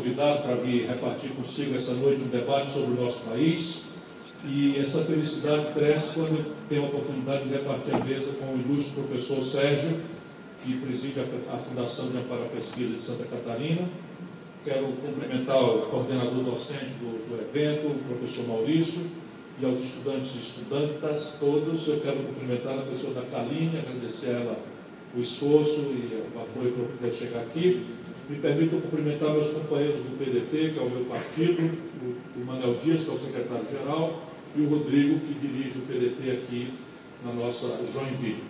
convidado para vir repartir consigo essa noite um debate sobre o nosso país. E essa felicidade cresce quando tem a oportunidade de repartir a mesa com o ilustre professor Sérgio, que preside a Fundação de Amparo à Pesquisa de Santa Catarina. Quero cumprimentar o coordenador docente do evento, o professor Maurício, e aos estudantes e estudantas todos. Eu quero cumprimentar a pessoa da Kaline, agradecer a ela o esforço e o apoio para eu poder chegar aqui. Me permitam cumprimentar meus companheiros do PDT, que é o meu partido, o Manuel Dias, que é o secretário-geral, e o Rodrigo, que dirige o PDT aqui na nossa Joinville.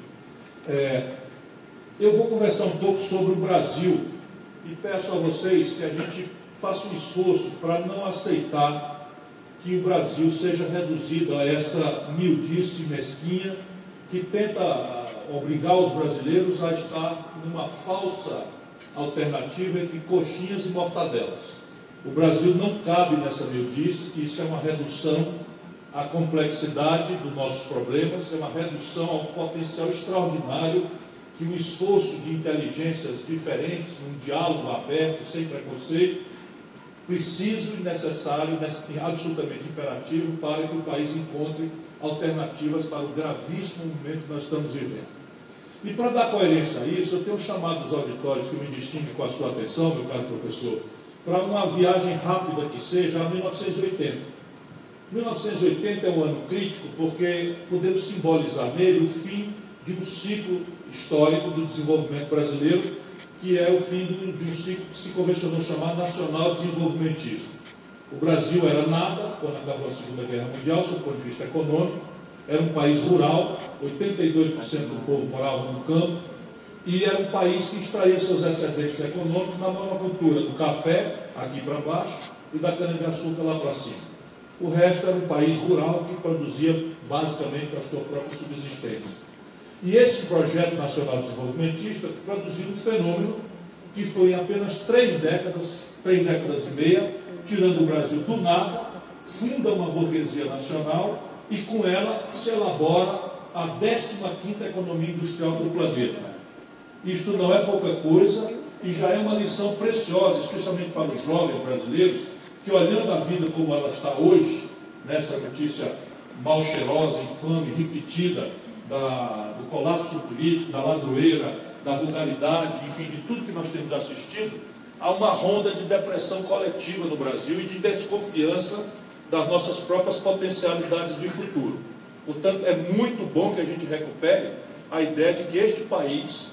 Eu vou conversar um pouco sobre o Brasil e peço a vocês que a gente faça um esforço para não aceitar que o Brasil seja reduzido a essa miudice mesquinha que tenta obrigar os brasileiros a estar numa falsa alternativa entre coxinhas e mortadelas. O Brasil não cabe nessa miudice, isso é uma redução à complexidade dos nossos problemas, é uma redução ao potencial extraordinário que o esforço de inteligências diferentes, um diálogo aberto, sem preconceito, preciso e necessário, absolutamente imperativo, para que o país encontre alternativas para o gravíssimo momento que nós estamos vivendo. E para dar coerência a isso, eu tenho chamado os auditórios que me distinguem com a sua atenção, meu caro professor, para uma viagem rápida que seja a 1980. 1980 é um ano crítico porque podemos simbolizar nele o fim de um ciclo histórico do desenvolvimento brasileiro, que é o fim de um ciclo que se convencionou chamar nacional desenvolvimentista. O Brasil era nada quando acabou a Segunda Guerra Mundial, do ponto de vista econômico, era um país rural, 82% do povo morava no campo, e era um país que extraía seus excedentes econômicos na monocultura do café, aqui para baixo, e da cana-de-açúcar lá para cima. O resto era um país rural que produzia basicamente para a sua própria subsistência. E esse projeto nacional desenvolvimentista produziu um fenômeno que foi em apenas 3 décadas e meia, tirando o Brasil do nada, funda uma burguesia nacional e com ela se elabora a 15ª economia industrial do planeta. Isto não é pouca coisa e já é uma lição preciosa, especialmente para os jovens brasileiros, que olhando a vida como ela está hoje, nessa notícia mal cheirosa, infame, repetida, do colapso político, da ladroeira, da vulgaridade, enfim, de tudo que nós temos assistido, há uma ronda de depressão coletiva no Brasil e de desconfiança das nossas próprias potencialidades de futuro. Portanto, é muito bom que a gente recupere a ideia de que este país,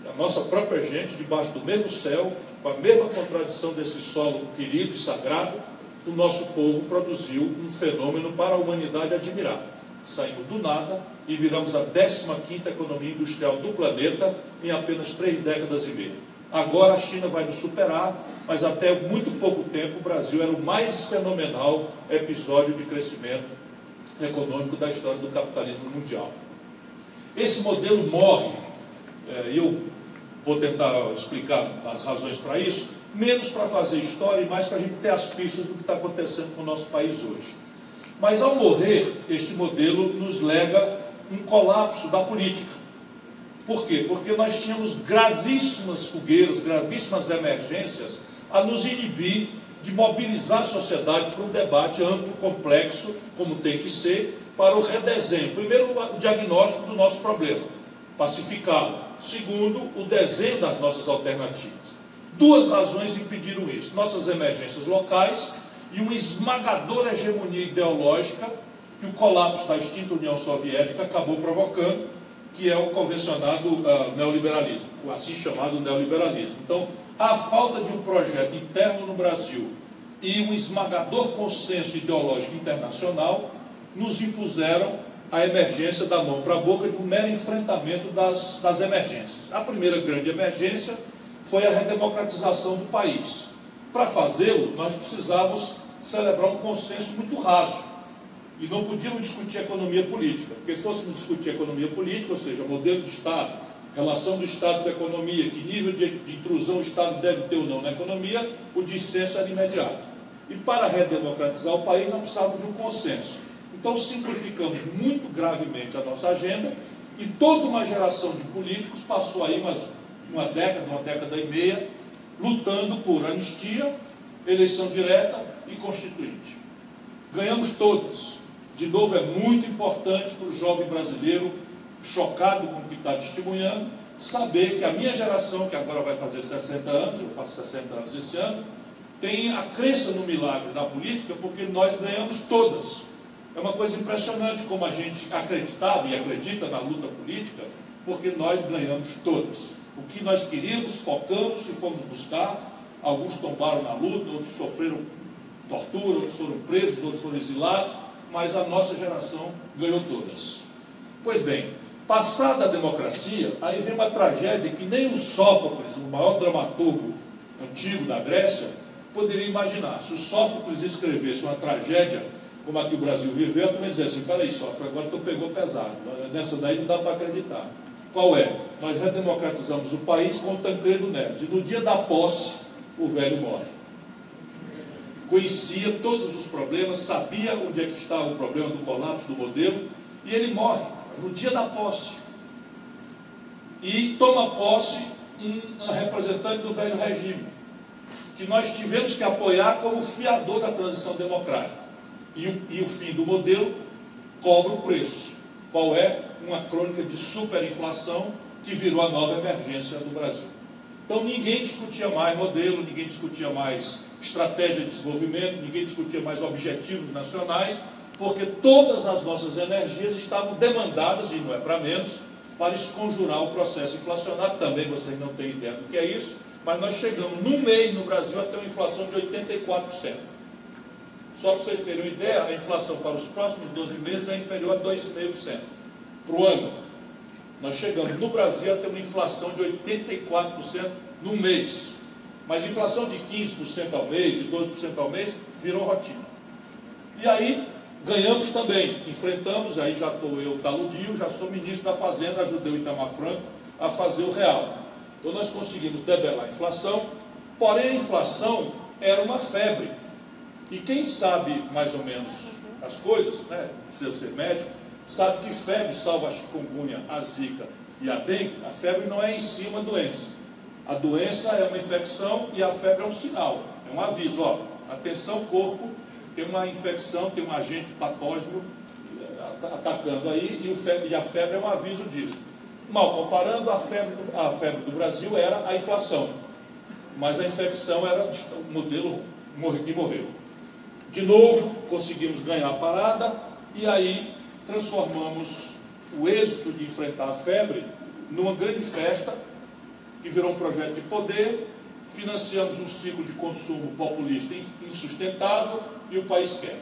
a nossa própria gente, debaixo do mesmo céu, com a mesma contradição desse solo querido e sagrado, o nosso povo produziu um fenômeno para a humanidade admirar. Saímos do nada e viramos a 15ª economia industrial do planeta em apenas 3 décadas e meia. Agora a China vai nos superar, mas até muito pouco tempo o Brasil era o mais fenomenal episódio de crescimento econômico da história do capitalismo mundial. Esse modelo morre, e eu vou tentar explicar as razões para isso, menos para fazer história e mais para a gente ter as pistas do que está acontecendo com o nosso país hoje. Mas ao morrer, este modelo nos lega um colapso da política. Por quê? Porque nós tínhamos gravíssimas fogueiras, gravíssimas emergências a nos inibir de mobilizar a sociedade para um debate amplo, complexo, como tem que ser, para o redesenho. Primeiro, o diagnóstico do nosso problema, pacificá-lo. Segundo, o desenho das nossas alternativas. 2 razões impediram isso: nossas emergências locais e uma esmagadora hegemonia ideológica que o colapso da extinta União Soviética acabou provocando, que é o convencionado neoliberalismo, o assim chamado neoliberalismo. Então, a falta de um projeto interno no Brasil e um esmagador consenso ideológico internacional nos impuseram a emergência da mão para a boca de um mero enfrentamento das emergências. A primeira grande emergência foi a redemocratização do país. Para fazê-lo, nós precisávamos celebrar um consenso muito raso. E não podíamos discutir economia política, porque se fôssemos discutir economia política, ou seja, modelo de Estado, relação do Estado com a economia, que nível de intrusão o Estado deve ter ou não na economia, o dissenso era imediato. E para redemocratizar o país, nós precisávamos de um consenso. Então simplificamos muito gravemente a nossa agenda e toda uma geração de políticos passou aí uma década e meia, lutando por anistia, eleição direta e constituinte. Ganhamos todas. De novo, é muito importante para o jovem brasileiro, chocado com o que está testemunhando, saber que a minha geração, que agora vai fazer 60 anos, eu faço 60 anos esse ano, tem a crença no milagre da política, porque nós ganhamos todas. É uma coisa impressionante como a gente acreditava e acredita na luta política, porque nós ganhamos todas. O que nós queríamos, focamos e fomos buscar. Alguns tombaram na luta, outros sofreram tortura, outros foram presos, outros foram exilados, mas a nossa geração ganhou todas. Pois bem, passada a democracia, aí vem uma tragédia que nem o Sófocles, o maior dramaturgo antigo da Grécia, poderia imaginar. Se o Sófocles escrevesse uma tragédia como a que o Brasil viveu, eu dizia assim, peraí, Sófocles, agora tu pegou pesado, nessa daí não dá para acreditar. Qual é? Nós redemocratizamos o país com o Tancredo Neves, e no dia da posse, o velho morre. Conhecia todos os problemas, sabia onde é que estava o problema do colapso do modelo, e ele morre no dia da posse. E toma posse um representante do velho regime, que nós tivemos que apoiar como fiador da transição democrática. E o fim do modelo cobra o preço. Qual é? Uma crônica de superinflação que virou a nova emergência do Brasil. Então ninguém discutia mais modelo, ninguém discutia mais estratégia de desenvolvimento, ninguém discutia mais objetivos nacionais, porque todas as nossas energias estavam demandadas, e não é para menos, para esconjurar o processo inflacionário. Também vocês não têm ideia do que é isso, mas nós chegamos no mês no Brasil a ter uma inflação de 84%. Só para vocês terem uma ideia, a inflação para os próximos 12 meses é inferior a 2,5% para o ano. Nós chegamos no Brasil a ter uma inflação de 84% no mês. Mas inflação de 15% ao mês, de 12% ao mês, virou rotina. E aí, ganhamos também, enfrentamos, aí já estou eu taludinho, já sou ministro da Fazenda, ajudei o Itamar Franco a fazer o real. Então nós conseguimos debelar a inflação, porém a inflação era uma febre. E quem sabe mais ou menos as coisas, né, precisa ser médico, sabe que febre salva a chikungunya, a zika e a dengue. A febre não é em si uma doença. A doença é uma infecção e a febre é um sinal, é um aviso. Ó, atenção, corpo, tem uma infecção, tem um agente patógeno atacando aí, e a febre é um aviso disso. Mal comparando, a febre do Brasil era a inflação, mas a infecção era o modelo que morreu. De novo, conseguimos ganhar a parada, e aí transformamos o êxito de enfrentar a febre numa grande festa, que virou um projeto de poder, financiamos um ciclo de consumo populista insustentável, e o país quebra.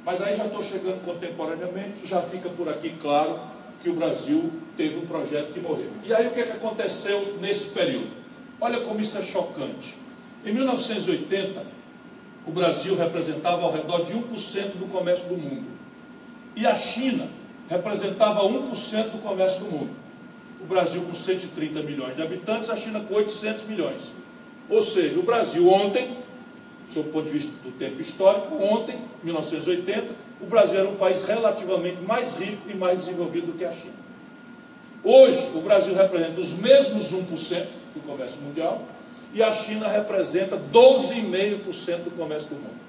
Mas aí já estou chegando contemporaneamente, já fica por aqui claro que o Brasil teve um projeto que morreu. E aí o que aconteceu nesse período? Olha como isso é chocante. Em 1980, o Brasil representava ao redor de 1% do comércio do mundo. E a China representava 1% do comércio do mundo. O Brasil com 130 milhões de habitantes, a China com 800 milhões. Ou seja, o Brasil ontem, sob o ponto de vista do tempo histórico, ontem, 1980, o Brasil era um país relativamente mais rico e mais desenvolvido do que a China. Hoje, o Brasil representa os mesmos 1% do comércio mundial e a China representa 12,5% do comércio do mundo.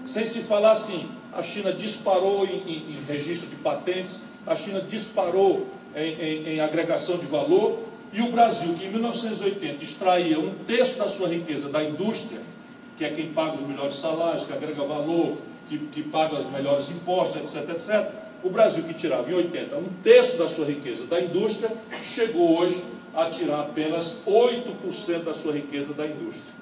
Sem se falar assim, a China disparou em registro de patentes, a China disparou em agregação de valor, e o Brasil, que em 1980 extraía 1/3 da sua riqueza da indústria, que é quem paga os melhores salários, que agrega valor, que paga os melhores impostos, etc., etc., o Brasil, que tirava em 80 1/3 da sua riqueza da indústria, chegou hoje a tirar apenas 8% da sua riqueza da indústria.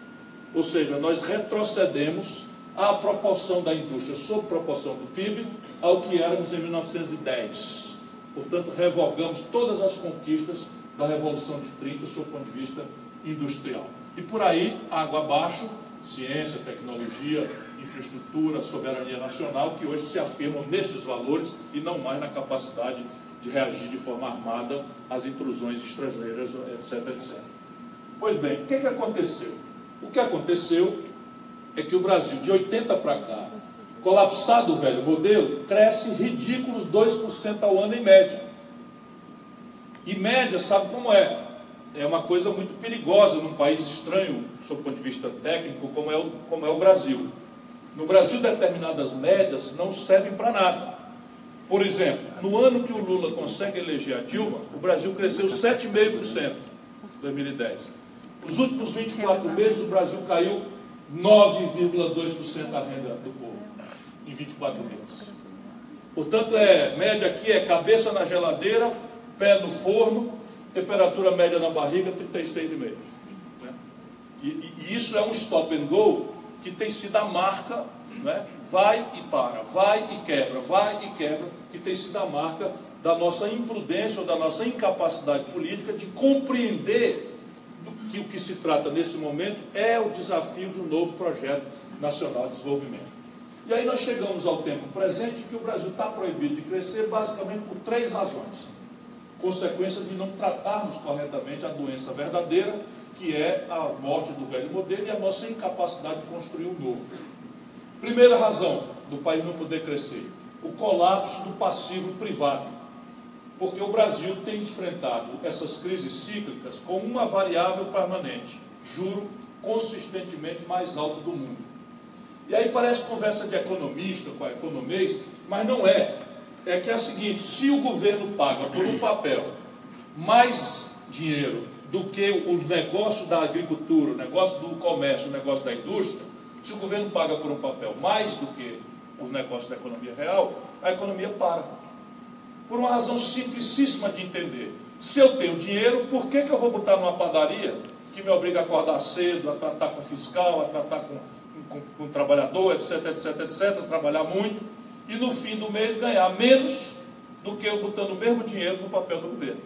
Ou seja, nós retrocedemos a proporção da indústria sob proporção do PIB ao que éramos em 1910. Portanto, revogamos todas as conquistas da Revolução de 30 sob o ponto de vista industrial. E por aí, água abaixo, ciência, tecnologia, infraestrutura, soberania nacional, que hoje se afirmam nesses valores e não mais na capacidade de reagir de forma armada às intrusões estrangeiras, etc., etc. Pois bem, o que aconteceu? O que aconteceu é que o Brasil, de 80 para cá, colapsado o velho modelo, cresce ridículos 2% ao ano em média. E média, sabe como é? é uma coisa muito perigosa num país estranho, sob o ponto de vista técnico, como é o Brasil. No Brasil, determinadas médias não servem para nada. Por exemplo, no ano que o Lula consegue eleger a Dilma, o Brasil cresceu 7,5% em 2010. Nos últimos 24 meses, o Brasil caiu 9,2% da renda do povo, em 24 meses. Portanto, média aqui é cabeça na geladeira, pé no forno, temperatura média na barriga, 36,5. Né? E isso é um stop and go que tem sido a marca, né? Vai e para, vai e quebra, que tem sido a marca da nossa imprudência ou da nossa incapacidade política de compreender que o que se trata nesse momento é o desafio de um novo projeto nacional de desenvolvimento. E aí nós chegamos ao tempo presente que o Brasil está proibido de crescer basicamente por 3 razões. Consequência de não tratarmos corretamente a doença verdadeira, que é a morte do velho modelo e a nossa incapacidade de construir um novo. Primeira razão do país não poder crescer, o colapso do passivo privado. Porque o Brasil tem enfrentado essas crises cíclicas com uma variável permanente, juro consistentemente mais alto do mundo. E aí parece conversa de economista com economês, mas não é. É que é a seguinte, se o governo paga por um papel mais dinheiro do que o negócio da agricultura, o negócio do comércio, o negócio da indústria, se o governo paga por um papel mais do que os negócios da economia real, a economia para. Por uma razão simplicíssima de entender. Se eu tenho dinheiro, por que eu vou botar numa padaria que me obriga a acordar cedo, a tratar com fiscal, a tratar com trabalhador, etc, trabalhar muito, e no fim do mês ganhar menos do que eu botando o mesmo dinheiro no papel do governo.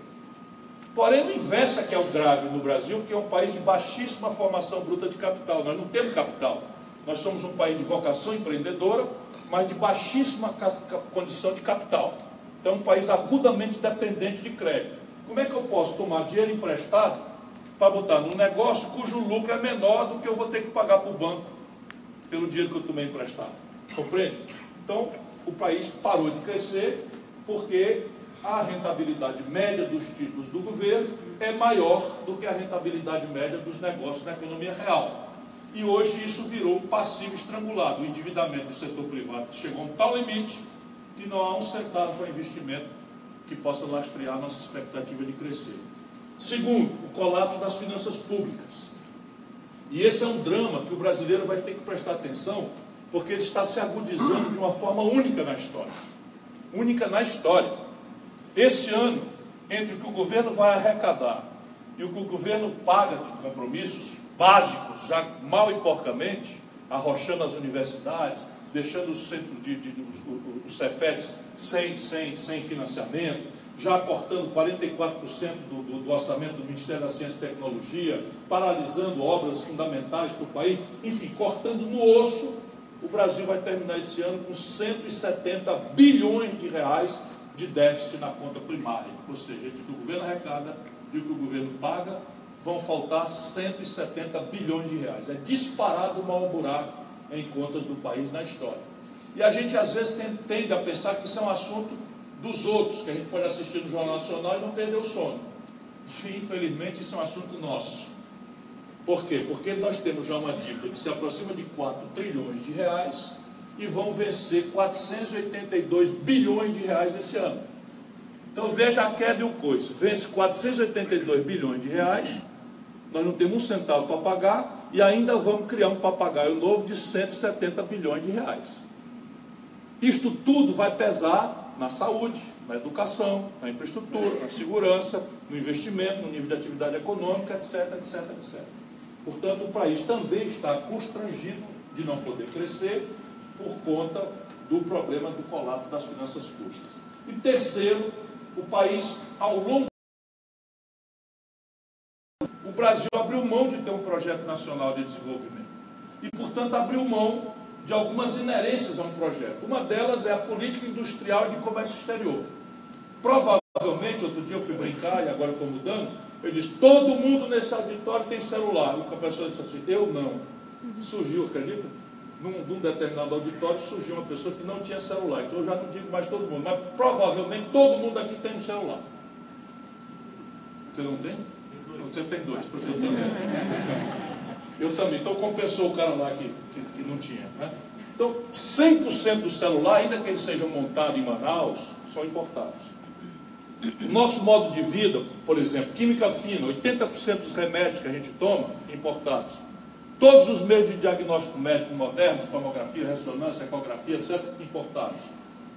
Porém, o inverso é que é o grave no Brasil, porque é um país de baixíssima formação bruta de capital. Nós não temos capital. Nós somos um país de vocação empreendedora, mas de baixíssima condição de capital. Então, é um país agudamente dependente de crédito. Como é que eu posso tomar dinheiro emprestado para botar num negócio cujo lucro é menor do que eu vou ter que pagar para o banco pelo dinheiro que eu tomei emprestado? Compreende? Então, o país parou de crescer porque a rentabilidade média dos títulos do governo é maior do que a rentabilidade média dos negócios na economia real. E hoje isso virou passivo estrangulado. O endividamento do setor privado chegou a um tal limite que não há um centavo para investimento que possa lastrear a nossa expectativa de crescer. Segundo, o colapso das finanças públicas. E esse é um drama que o brasileiro vai ter que prestar atenção, porque ele está se agudizando de uma forma única na história. Única na história. Esse ano, entre o que o governo vai arrecadar e o que o governo paga de compromissos básicos, já mal e porcamente, arrochando as universidades, deixando os centros os Cefetes sem financiamento, já cortando 44% do orçamento do Ministério da Ciência e Tecnologia, paralisando obras fundamentais para o país, enfim, cortando no osso, o Brasil vai terminar esse ano com 170 bilhões de reais de déficit na conta primária. Ou seja, entre o que o governo arrecada e o que o governo paga, vão faltar 170 bilhões de reais. É disparado o maior buraco em contas do país na história. E a gente às vezes tende a pensar que isso é um assunto dos outros, que a gente pode assistir no Jornal Nacional e não perder o sono. E, infelizmente, isso é um assunto nosso. Por quê? Porque nós temos já uma dívida que se aproxima de 4 trilhões de reais e vão vencer 482 bilhões de reais esse ano. Então veja a queda e o coice. Vence 482 bilhões de reais, nós não temos um centavo para pagar e ainda vamos criar um papagaio novo de 170 bilhões de reais. Isto tudo vai pesar na saúde, na educação, na infraestrutura, na segurança, no investimento, no nível de atividade econômica, etc. Portanto, o país também está constrangido de não poder crescer por conta do problema do colapso das finanças públicas. E terceiro, o país, ao longo o Brasil abriu mão de ter um projeto nacional de desenvolvimento e, portanto, abriu mão de algumas inerências a um projeto. Uma delas é a política industrial de comércio exterior. Provavelmente, outro dia eu fui brincar e agora estou mudando, eu disse, todo mundo nesse auditório tem celular. E a pessoa disse assim, eu não. Surgiu, acredita? Num determinado auditório surgiu uma pessoa que não tinha celular. Então eu já não digo mais todo mundo, mas provavelmente todo mundo aqui tem um celular. Você não tem? Você tem 2, por exemplo, eu também. Eu também. Então compensou o cara lá que não tinha, né? Então, 100% do celular, ainda que ele seja montado em Manaus, são importados. O nosso modo de vida, por exemplo, química fina, 80% dos remédios que a gente toma, importados. Todos os meios de diagnóstico médico modernos, tomografia, ressonância, ecografia, etc., importados.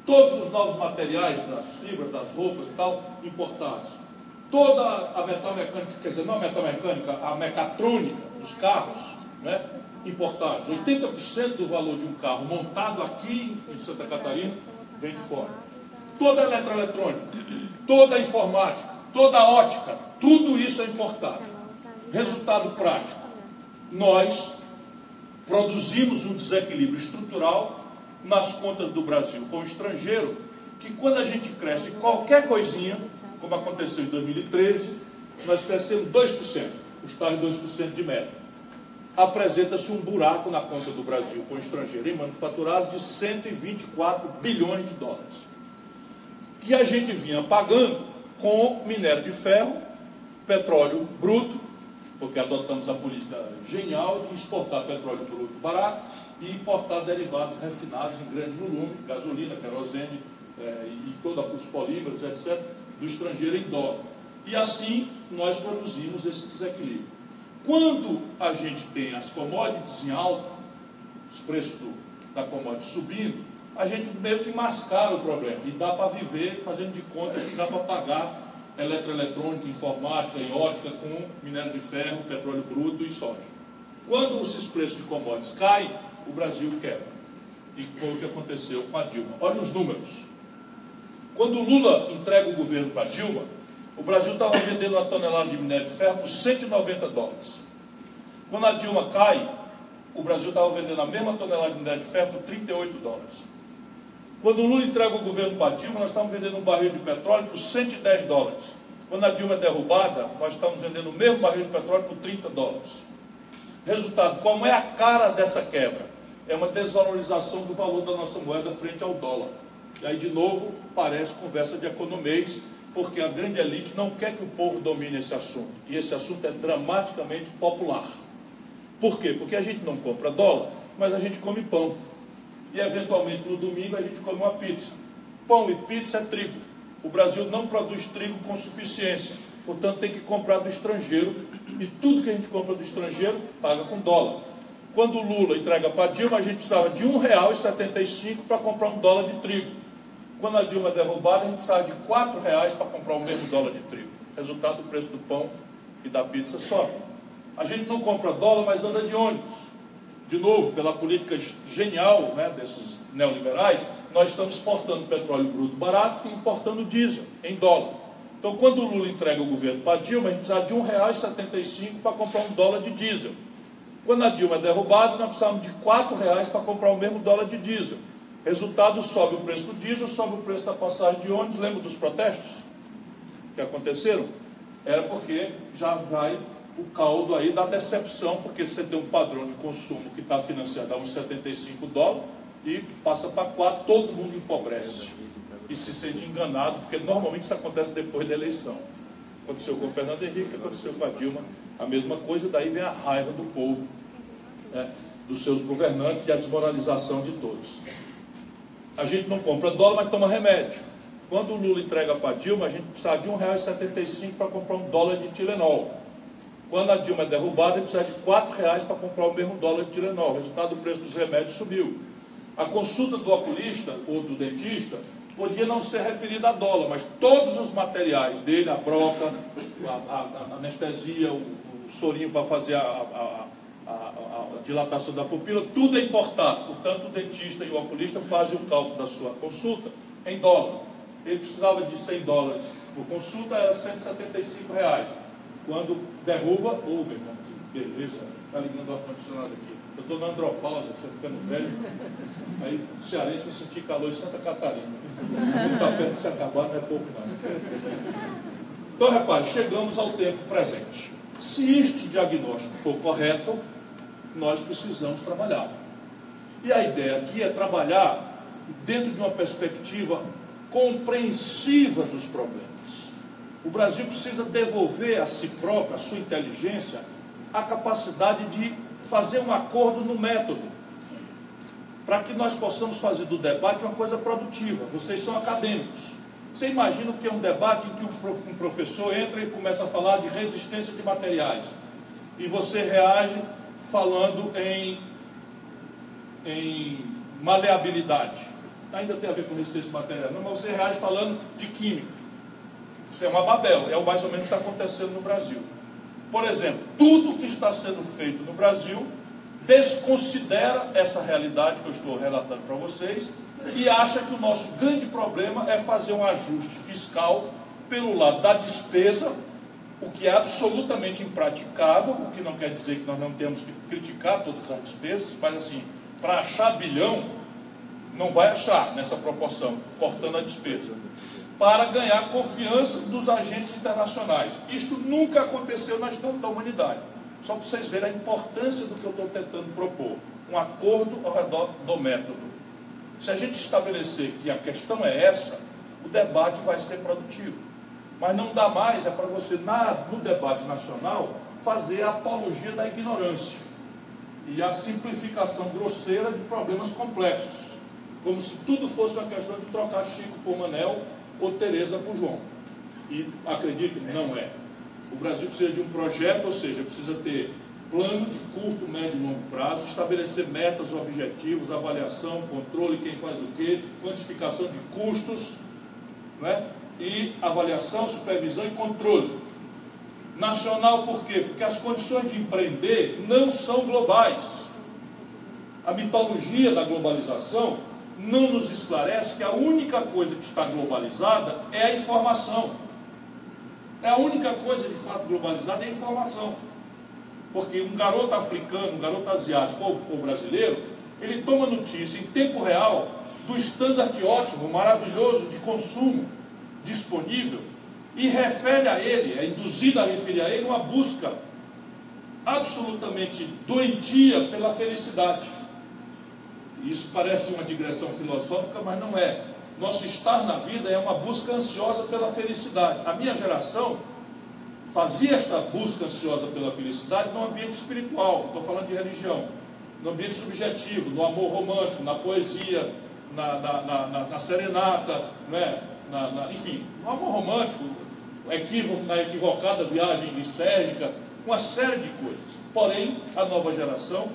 Todos os novos materiais das fibras, das roupas e tal, importados. Toda a metalmecânica, quer dizer, não a metalmecânica, a mecatrônica dos carros, né, importados. 80% do valor de um carro montado aqui em Santa Catarina vem de fora. Toda a eletroeletrônica, toda a informática, toda a ótica, tudo isso é importado. Resultado prático, nós produzimos um desequilíbrio estrutural nas contas do Brasil com o estrangeiro, que quando a gente cresce qualquer coisinha, como aconteceu em 2013, nós crescemos 2%, os tais 2% de média. Apresenta-se um buraco na conta do Brasil com o estrangeiro em manufaturado de 124 bilhões de dólares. Que a gente vinha pagando com minério de ferro, petróleo bruto, porque adotamos a política genial de exportar petróleo bruto barato e importar derivados refinados em grande volume, gasolina, querosene e todos os polímeros, etc., do estrangeiro em dólar. E assim nós produzimos esse desequilíbrio. Quando a gente tem as commodities em alta, os preços da commodity subindo, a gente meio que mascara o problema e dá para viver fazendo de conta que dá para pagar eletroeletrônica, informática e ótica com minério de ferro, petróleo bruto e soja. Quando esses preços de commodities caem, o Brasil quebra. E foi o que aconteceu com a Dilma. Olha os números. Quando o Lula entrega o governo para a Dilma, o Brasil estava vendendo uma tonelada de minério de ferro por 190 dólares. Quando a Dilma cai, o Brasil estava vendendo a mesma tonelada de minério de ferro por 38 dólares. Quando o Lula entrega o governo para a Dilma, nós estamos vendendo um barril de petróleo por 110 dólares. Quando a Dilma é derrubada, nós estamos vendendo o mesmo barril de petróleo por 30 dólares. Resultado, como é a cara dessa quebra? É uma desvalorização do valor da nossa moeda frente ao dólar. E aí, de novo, parece conversa de economês, porque a grande elite não quer que o povo domine esse assunto. E esse assunto é dramaticamente popular. Por quê? Porque a gente não compra dólar, mas a gente come pão. E, eventualmente, no domingo, a gente come uma pizza. Pão e pizza é trigo. O Brasil não produz trigo com suficiência. Portanto, tem que comprar do estrangeiro. E tudo que a gente compra do estrangeiro, paga com dólar. Quando o Lula entrega para a Dilma, a gente precisava de R$ 1,75 para comprar um dólar de trigo. Quando a Dilma é derrubada, a gente precisava de R$ 4 para comprar o mesmo dólar de trigo. Resultado, o preço do pão e da pizza sobe. A gente não compra dólar, mas anda de ônibus. De novo, pela política genial, né, desses neoliberais, nós estamos exportando petróleo bruto barato e importando diesel em dólar. Então, quando o Lula entrega o governo para a Dilma, a gente precisa de R$ 1,75 para comprar um dólar de diesel. Quando a Dilma é derrubada, nós precisamos de R$ 4 para comprar o mesmo dólar de diesel. Resultado, sobe o preço do diesel, sobe o preço da passagem de ônibus. Lembra dos protestos que aconteceram? Era porque já vai o caldo aí da decepção, porque você tem um padrão de consumo que está financiado a uns 75 dólares e passa para 4, todo mundo empobrece e se sente enganado, porque normalmente isso acontece depois da eleição. Aconteceu com o Fernando Henrique, aconteceu com a Dilma, a mesma coisa, daí vem a raiva do povo, né, dos seus governantes e a desmoralização de todos. A gente não compra dólar, mas toma remédio. Quando o Lula entrega para a Dilma, a gente precisa de R$ 1,75 para comprar um dólar de Tilenol. Quando a Dilma é derrubada, a gente precisa de R$ 4 para comprar o mesmo dólar de Tilenol. O resultado, do preço dos remédios subiu. A consulta do oculista ou do dentista podia não ser referida a dólar, mas todos os materiais dele, a broca, a anestesia, o sorinho para fazer a dilatação da pupila, tudo é importado. Portanto, o dentista e o oculista fazem o cálculo da sua consulta em dólar. Ele precisava de 100 dólares por consulta, era R$ 175. Quando derruba, meu irmão, que beleza, está ligando o ar-condicionado aqui. Eu estou na andropausa, você ficando velho. Aí o cearense vai sentir calor em Santa Catarina. Não está perto de se acabar, não é pouco não. Então, repare, chegamos ao tempo presente. Se este diagnóstico for correto, nós precisamos trabalhar. E a ideia aqui é trabalhar dentro de uma perspectiva compreensiva dos problemas. O Brasil precisa devolver a si próprio, a sua inteligência, a capacidade de fazer um acordo no método, para que nós possamos fazer do debate uma coisa produtiva. Vocês são acadêmicos. Você imagina o que é um debate em que um professor entra e começa a falar de resistência de materiais, e você reage falando em maleabilidade. Ainda tem a ver com resistência de materiais, não, mas você reage falando de química. Isso é uma Babel, é mais ou menos o que está acontecendo no Brasil. Por exemplo, tudo que está sendo feito no Brasil desconsidera essa realidade que eu estou relatando para vocês e acha que o nosso grande problema é fazer um ajuste fiscal pelo lado da despesa, o que é absolutamente impraticável, o que não quer dizer que nós não temos que criticar todas as despesas, mas assim, para achar bilhão, não vai achar nessa proporção, cortando a despesa, para ganhar confiança dos agentes internacionais. Isto nunca aconteceu na história da humanidade. Só para vocês verem a importância do que eu estou tentando propor. Um acordo ao redor do método. Se a gente estabelecer que a questão é essa, o debate vai ser produtivo. Mas não dá mais, é para você, no debate nacional, fazer a apologia da ignorância e a simplificação grosseira de problemas complexos. Como se tudo fosse uma questão de trocar Chico por Manel ou Tereza por João. E acredito, não é. O Brasil precisa de um projeto, ou seja, precisa ter plano de curto, médio e longo prazo, estabelecer metas, objetivos, avaliação, controle, quem faz o quê, quantificação de custos, né? E avaliação, supervisão e controle. Nacional por quê? Porque as condições de empreender não são globais. A mitologia da globalização não nos esclarece que a única coisa que está globalizada é a informação. É a única coisa de fato globalizada é a informação. Porque um garoto africano, um garoto asiático ou brasileiro, ele toma notícia em tempo real do standard ótimo, maravilhoso de consumo disponível e refere a ele, é induzido a referir a ele uma busca absolutamente doentia pela felicidade. Isso parece uma digressão filosófica, mas não é. Nosso estar na vida é uma busca ansiosa pela felicidade. A minha geração fazia esta busca ansiosa pela felicidade no ambiente espiritual, estou falando de religião, no ambiente subjetivo, no amor romântico, na poesia, na serenata, né? Enfim, no amor romântico, na equivocada viagem lisérgica, uma série de coisas. Porém, a nova geração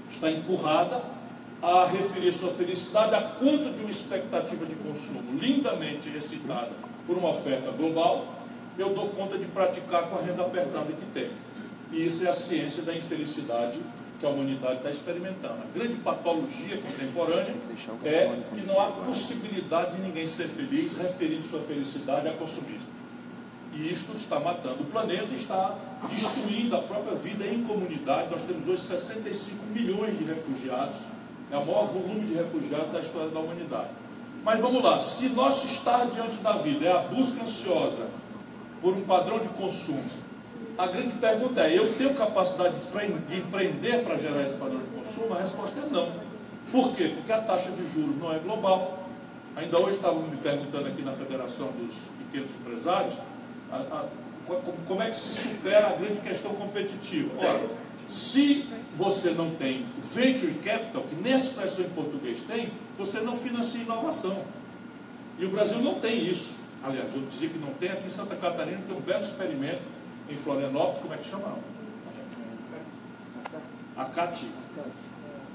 está empurrada a referir sua felicidade a quanto de uma expectativa de consumo lindamente excitada por uma oferta global, eu dou conta de praticar com a renda apertada que tem. E isso é a ciência da infelicidade que a humanidade está experimentando. A grande patologia contemporânea é que não há possibilidade de ninguém ser feliz referindo sua felicidade a consumismo. E isto está matando o planeta e está destruindo a própria vida em comunidade. Nós temos hoje 65 milhões de refugiados, é o maior volume de refugiados da história da humanidade. Mas vamos lá, se nosso estar diante da vida é a busca ansiosa por um padrão de consumo, a grande pergunta é, eu tenho capacidade de empreender para gerar esse padrão de consumo? A resposta é não. Por quê? Porque a taxa de juros não é global. Ainda hoje estavam me perguntando aqui na Federação dos Pequenos Empresários, como é que se supera a grande questão competitiva. Ora, se você não tem venture capital, que nem a expressão em português tem, você não financia inovação. E o Brasil não tem isso. Aliás, eu dizia que não tem. Aqui em Santa Catarina tem um belo experimento, em Florianópolis, como é que chama? Acati.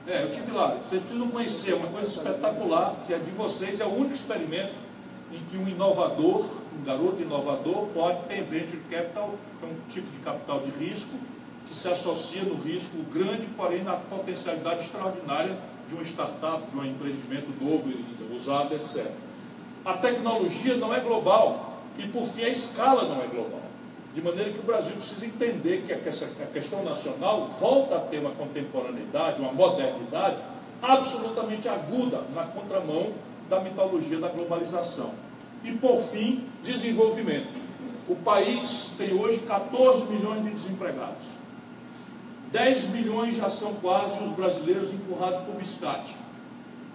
Eu estive lá. Vocês precisam conhecer, é uma coisa espetacular, que é de vocês, é o único experimento em que um inovador, um garoto inovador, pode ter venture capital, que é um tipo de capital de risco, que se associa no risco grande, porém na potencialidade extraordinária de uma startup, de um empreendimento novo, usado, etc. A tecnologia não é global e, por fim, a escala não é global. De maneira que o Brasil precisa entender que a questão nacional volta a ter uma contemporaneidade, uma modernidade absolutamente aguda na contramão da mitologia da globalização. E, por fim, desenvolvimento. O país tem hoje 14 milhões de desempregados. 10 milhões já são quase os brasileiros empurrados por biscate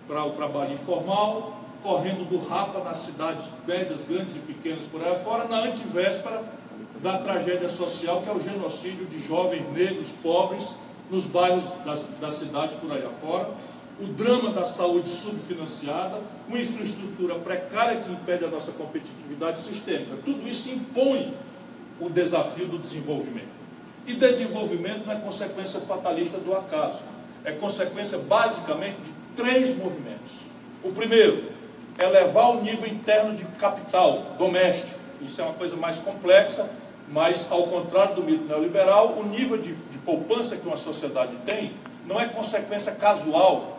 para o trabalho informal, correndo do rapa nas cidades médias, grandes e pequenas por aí fora, na antivéspera da tragédia social, que é o genocídio de jovens negros pobres nos bairros das cidades por aí afora, o drama da saúde subfinanciada, uma infraestrutura precária que impede a nossa competitividade sistêmica. Tudo isso impõe o desafio do desenvolvimento. E desenvolvimento não é consequência fatalista do acaso, é consequência basicamente de 3 movimentos. O primeiro é elevar o nível interno de capital doméstico. Isso é uma coisa mais complexa, mas ao contrário do mito neoliberal, o nível de poupança que uma sociedade tem não é consequência casual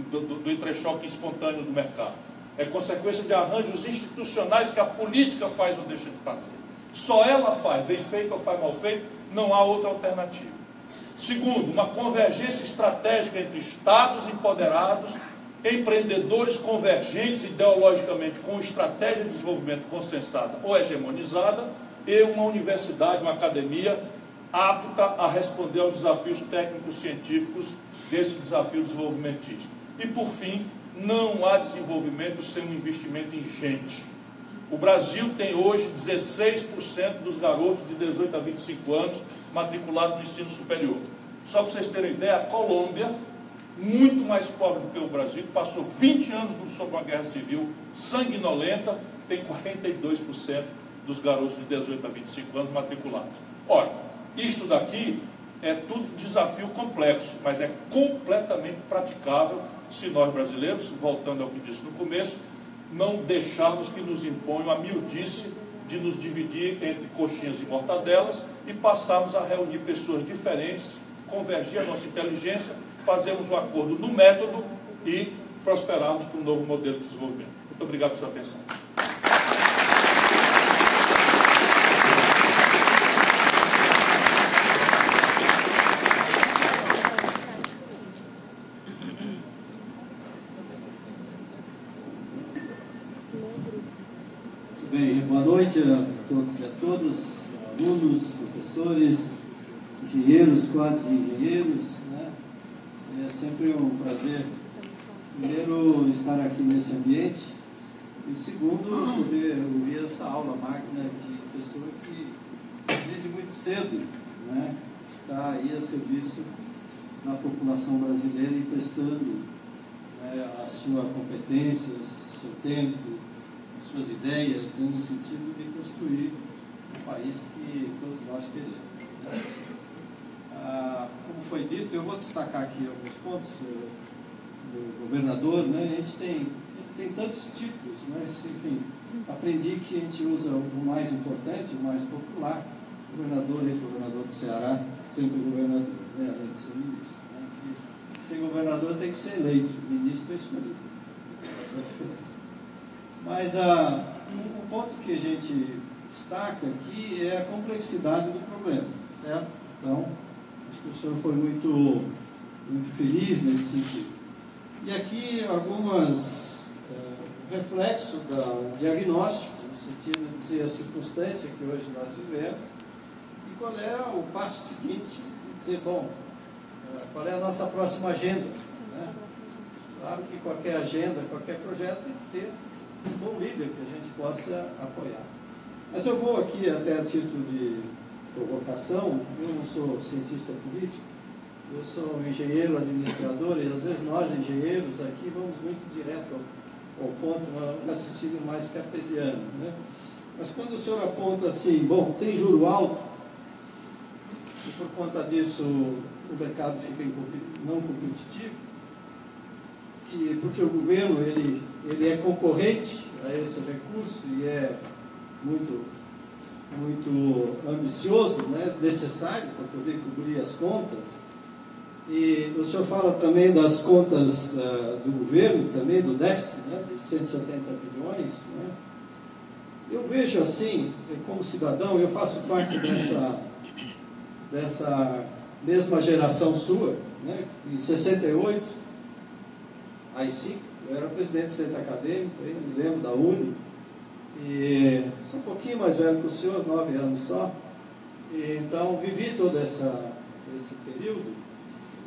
do entrechoque espontâneo do mercado. É consequência de arranjos institucionais que a política faz ou deixa de fazer. Só ela faz, bem feito ou faz mal feito, não há outra alternativa. Segundo, uma convergência estratégica entre estados empoderados, empreendedores convergentes ideologicamente com estratégia de desenvolvimento consensada ou hegemonizada, e uma universidade, uma academia apta a responder aos desafios técnicos científicos desse desafio desenvolvimentístico. E por fim, não há desenvolvimento sem um investimento em gente. O Brasil tem hoje 16% dos garotos de 18 a 25 anos matriculados no ensino superior. Só para vocês terem ideia, a Colômbia, muito mais pobre do que o Brasil, passou 20 anos sob uma guerra civil sanguinolenta, tem 42% dos garotos de 18 a 25 anos matriculados. Olha, isto daqui é tudo desafio complexo, mas é completamente praticável se nós brasileiros, voltando ao que disse no começo, não deixarmos que nos imponham a miudice de nos dividir entre coxinhas e mortadelas e passarmos a reunir pessoas diferentes, convergir a nossa inteligência, fazermos um acordo no método e prosperarmos para um novo modelo de desenvolvimento. Muito obrigado por sua atenção. Bem, boa noite a todos e a todas, alunos, professores, engenheiros, quase engenheiros, né? É sempre um prazer, primeiro, estar aqui nesse ambiente e, segundo, poder ouvir essa aula magna de pessoa que, desde muito cedo, né, está aí a serviço da população brasileira e prestando, né, a sua competência, o seu tempo, suas ideias, né, no sentido de construir um país que todos nós queremos, né? Como foi dito, eu vou destacar aqui alguns pontos do governador, né? A gente tem tantos títulos, mas, enfim, aprendi que a gente usa o mais importante, o mais popular, governador, ex-governador do Ceará, sempre governador, né, além de ser ministro, né? Que ser governador tem que ser eleito, ministro é escolhido, essa é a diferença. Mas um ponto que a gente destaca aqui é a complexidade do problema, certo? Então, acho que o senhor foi muito feliz nesse sentido. E aqui alguns reflexos do diagnóstico, no sentido de dizer a circunstância que hoje nós vivemos, e qual é o passo seguinte, e dizer, bom, qual é a nossa próxima agenda, né? Claro que qualquer agenda, qualquer projeto tem que ter um bom líder que a gente possa apoiar. Mas eu vou aqui até a título de provocação, eu não sou cientista político, eu sou um engenheiro administrador e às vezes nós engenheiros aqui vamos muito direto ao ponto, um raciocínio mais cartesiano, né? Mas quando o senhor aponta assim, bom, tem juro alto e por conta disso o mercado fica não competitivo, e porque o governo ele é concorrente a esse recurso e é muito ambicioso, né, necessário para poder cobrir as contas. E o senhor fala também das contas do governo, também do déficit, né, de 170 bilhões. Né? Eu vejo assim, como cidadão, eu faço parte dessa mesma geração sua, né, em 68, AI-5, eu era presidente do centro acadêmico, ainda me lembro da UNE, e sou um pouquinho mais velho que o senhor, 9 anos só, e então vivi todo esse período,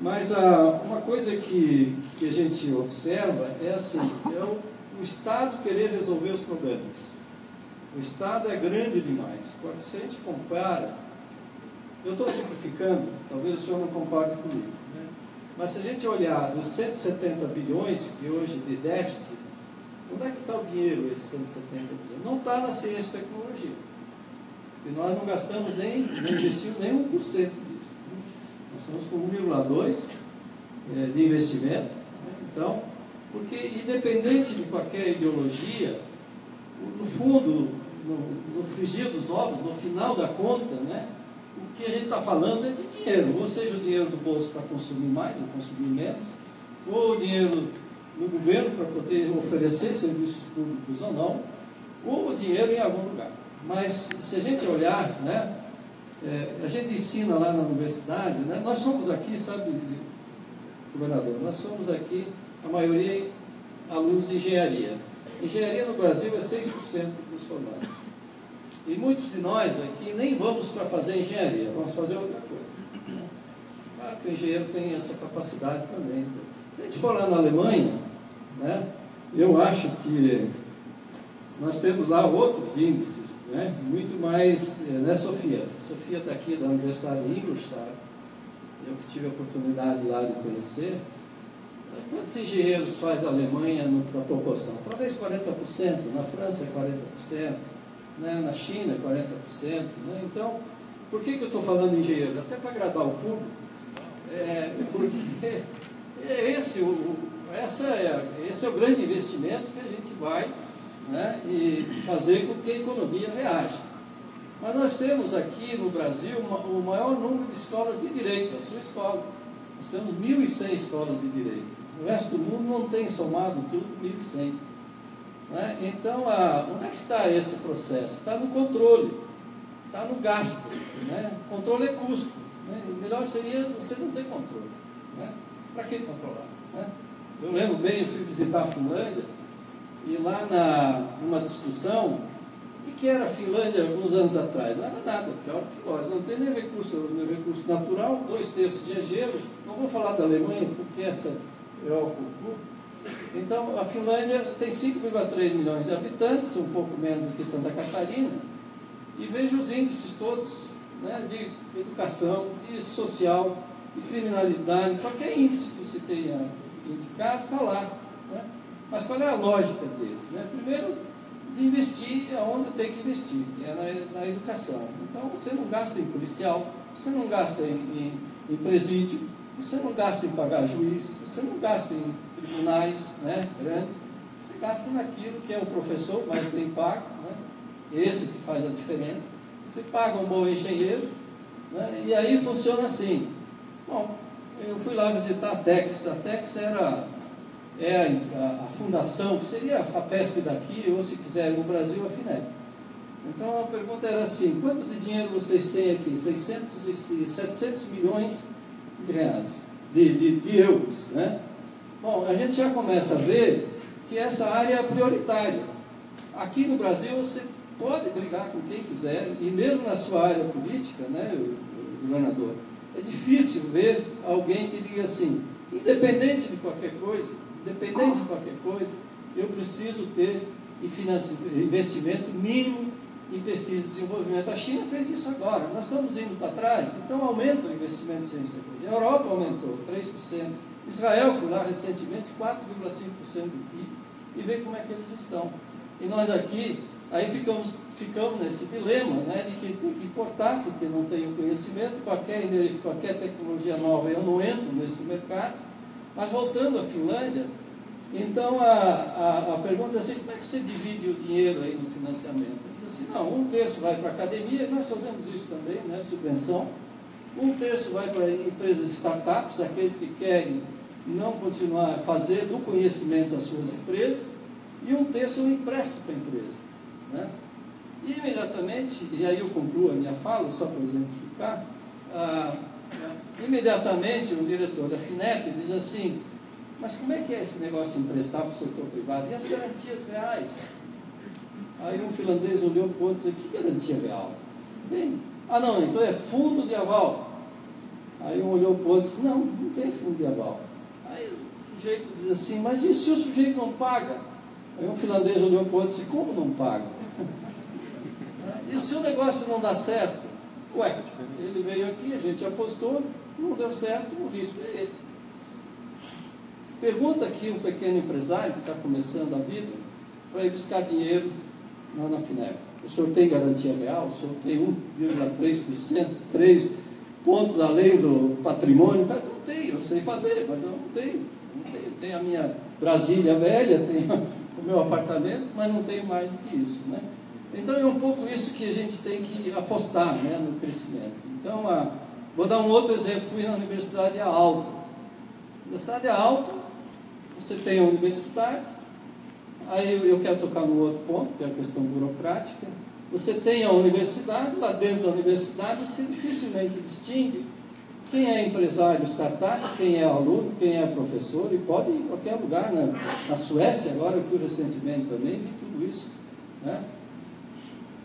mas uma coisa que a gente observa é assim, é o o Estado querer resolver os problemas. O Estado é grande demais. Se a gente compara, eu estou simplificando, talvez o senhor não concorde comigo, né? Mas se a gente olhar dos 170 bilhões que hoje de déficit, onde é que está o dinheiro, esses 170 bilhões? Não está na ciência e tecnologia. E nós não gastamos não investimos nem 1% disso. Né? Nós estamos com 1,2% de investimento. Né? Então, porque independente de qualquer ideologia, no fundo, no frigir dos ovos, no final da conta, né, o que a gente está falando é de dinheiro, ou seja, o dinheiro do bolso para consumir mais ou consumir menos, ou o dinheiro no governo para poder oferecer serviços públicos ou não, ou o dinheiro em algum lugar. Mas se a gente olhar, né, a gente ensina lá na universidade, né, nós somos aqui, sabe, governador, nós somos aqui, a maioria alunos de engenharia. Engenharia no Brasil é 6% dos formandos. E muitos de nós aqui nem vamos para fazer engenharia, vamos fazer outra coisa. Claro que o engenheiro tem essa capacidade também. Se a gente for lá na Alemanha, né, eu acho que nós temos lá outros índices, né, muito mais, né, Sofia? Sofia está aqui da Universidade de Ingolstadt, eu que tive a oportunidade lá de conhecer. Quantos engenheiros faz a Alemanha na proporção? Talvez 40%, na França é 40%, né? Na China é 40%. Né? Então, por que eu estou falando em engenheiro? Até para agradar o público, porque esse é o grande investimento que a gente vai, né, e fazer com que a economia reaja. Mas nós temos aqui no Brasil o maior número de escolas de direito, a sua escola. Nós temos 1.100 escolas de direito. O resto do mundo não tem somado tudo 1.100. Né? Então, onde é que está esse processo? Está no controle, está no gasto. Né? Controle é custo. Né? O melhor seria você não ter controle. Né? Para que controlar? Né? Eu lembro bem, eu fui visitar a Finlândia, e lá numa discussão, o que era a Finlândia alguns anos atrás? Não era nada, pior que nós. Não tem nem recurso natural, 2/3 de gelo. Não vou falar da Alemanha, porque essa é o clube. Então, a Finlândia tem 5,3 milhões de habitantes, um pouco menos do que Santa Catarina, e veja os índices todos, né, de educação, de social, de criminalidade, qualquer índice que você tenha indicado, está lá. Né? Mas qual é a lógica deles? Né? Primeiro, de investir onde tem que investir, que é na educação. Então, você não gasta em policial, você não gasta em presídio, você não gasta em pagar juiz, você não gasta em tribunais, né, grandes, você gasta naquilo que é o professor, mais bem pago, né, esse que faz a diferença. Você paga um bom engenheiro, né, e aí funciona assim. Bom, eu fui lá visitar a TEX. A TEX é a fundação, que seria a FAPESP daqui, ou se quiser no Brasil, a FINEP. Então a pergunta era assim: quanto de dinheiro vocês têm aqui? 700 milhões de reais, de euros, né? Bom, a gente já começa a ver que essa área é prioritária. Aqui no Brasil você pode brigar com quem quiser, e mesmo na sua área política, né, governador, é difícil ver alguém que diga assim, independente de qualquer coisa, eu preciso ter investimento mínimo em pesquisa e desenvolvimento. A China fez isso agora, nós estamos indo para trás, então aumenta o investimento em ciência e tecnologia. A Europa aumentou 3%, Israel foi lá recentemente 4,5% do PIB, e vê como é que eles estão. E nós aqui, aí ficamos nesse dilema, né, de que tem que importar, porque não tenho conhecimento, qualquer tecnologia nova eu não entro nesse mercado. Mas voltando à Finlândia, então a pergunta é assim: como é que você divide o dinheiro aí no financiamento? Ele diz assim: não, 1/3 vai para a academia, e nós fazemos isso também, né, subvenção. 1/3 vai para empresas startups, aqueles que querem não continuar a fazer do conhecimento as suas empresas, e 1/3 eu empresto para a empresa. Né? E imediatamente, e aí eu concluo a minha fala, só para exemplificar, imediatamente o diretor da FINEP diz assim: mas como é que é esse negócio de emprestar para o setor privado? E as garantias reais? Aí um finlandês olhou para o outro e disse: que garantia real? Bem, não, então é fundo de aval. Aí um olhou para o outro e disse: não tem fundo de aval. Aí o sujeito diz assim: mas e se o sujeito não paga? Aí um finlandês olhou para o outro e disse, como não paga? E se o negócio não dá certo? Ué, ele veio aqui, a gente apostou, não deu certo, o risco é esse. Pergunta aqui um pequeno empresário que está começando a vida, para ir buscar dinheiro lá na FINEP. O senhor tem garantia real? O senhor tem 1,3%, 3 pontos além do patrimônio? Mas não tenho, eu sei fazer, mas eu não tenho. Tenho a minha Brasília velha, tenho o meu apartamento, mas não tenho mais do que isso, né? Então é um pouco isso que a gente tem que apostar, né, no crescimento. Então, vou dar um outro exemplo. Fui na Universidade Alta. Universidade Alta, você tem a universidade, aí eu quero tocar no outro ponto, que é a questão burocrática. Você tem a universidade, lá dentro da universidade você dificilmente distingue quem é empresário startup, quem é aluno, quem é professor, e pode ir em qualquer lugar. Na Suécia, agora eu fui recentemente também, vi tudo isso, né?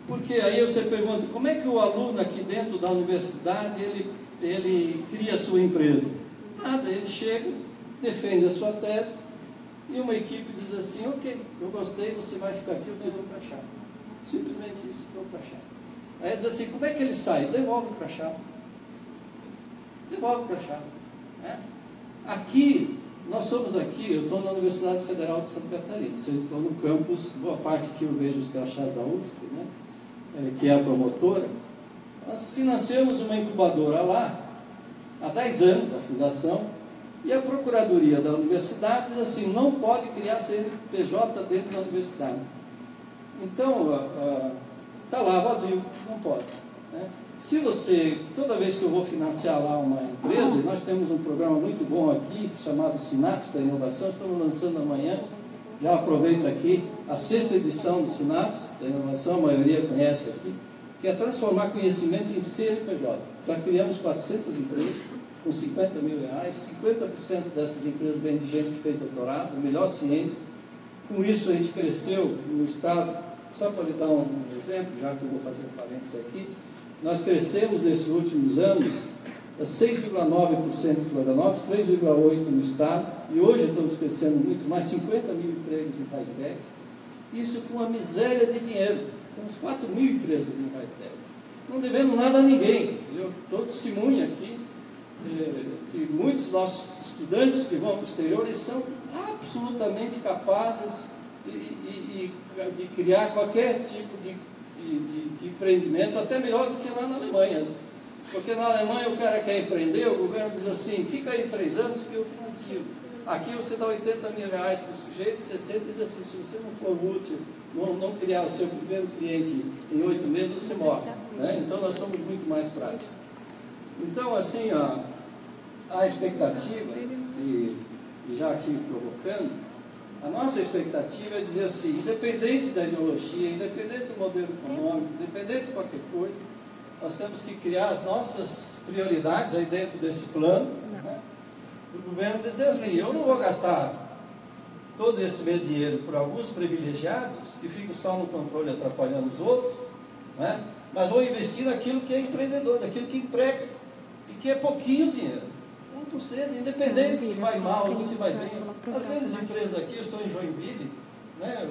Porque aí você pergunta, como é que o aluno aqui dentro da universidade, ele cria a sua empresa? Nada, ele chega, defende a sua tese, e uma equipe diz assim, ok, eu gostei, você vai ficar aqui, eu te dou o crachá. Simplesmente isso, dou o crachá. Aí diz assim, como é que ele sai? Devolve o crachá. Devolve o crachá. Né? Aqui, nós somos aqui, eu estou na Universidade Federal de Santa Catarina, vocês estão no campus, boa parte que eu vejo os crachás da UFSC, né? Que é a promotora. Nós financiamos uma incubadora lá, há 10 anos, a fundação, e a Procuradoria da Universidade diz assim, não pode criar CNPJ dentro da universidade. Então, está lá vazio, não pode. Né? Se você, toda vez que eu vou financiar lá uma empresa, nós temos um programa muito bom aqui, chamado Sinapse da Inovação, estamos lançando amanhã, já aproveito aqui, a 6ª edição do Sinapse da Inovação, a maioria conhece aqui, que é transformar conhecimento em CNPJ. Já criamos 400 empresas, com 50 mil reais, 50% dessas empresas vêm de gente que fez doutorado, melhor ciência. Com isso a gente cresceu no estado, só para lhe dar um exemplo, já que eu vou fazer um parênteses aqui, nós crescemos nesses últimos anos 6,9% em Florianópolis, 3,8% no estado, e hoje estamos crescendo muito mais, 50 mil empregos em high-tech, isso com uma miséria de dinheiro. Temos 4 mil empresas em high-tech. Não devemos nada a ninguém. Eu dou testemunha aqui que muitos nossos estudantes que vão para o exterior, eles são absolutamente capazes de criar qualquer tipo de empreendimento, até melhor do que lá na Alemanha. Porque na Alemanha o cara quer empreender, o governo diz assim, fica aí 3 anos que eu financio. Aqui você dá 80 mil reais para o sujeito, 60 diz assim, se você não for útil, não criar o seu primeiro cliente em 8 meses, você morre. Né? Então nós somos muito mais práticos. Então, assim, a expectativa, e já aqui provocando, a nossa expectativa é dizer assim, independente da ideologia, independente do modelo econômico, independente de qualquer coisa, nós temos que criar as nossas prioridades aí dentro desse plano. Né? O governo dizer assim, eu não vou gastar todo esse meu dinheiro por alguns privilegiados, que ficam só no controle atrapalhando os outros, né? Mas vou investir naquilo que é empreendedor, naquilo que emprega, e que é pouquinho dinheiro. 1%, independente se vai mal ou se vai bem. As grandes empresas aqui, eu estou em Joinville, né?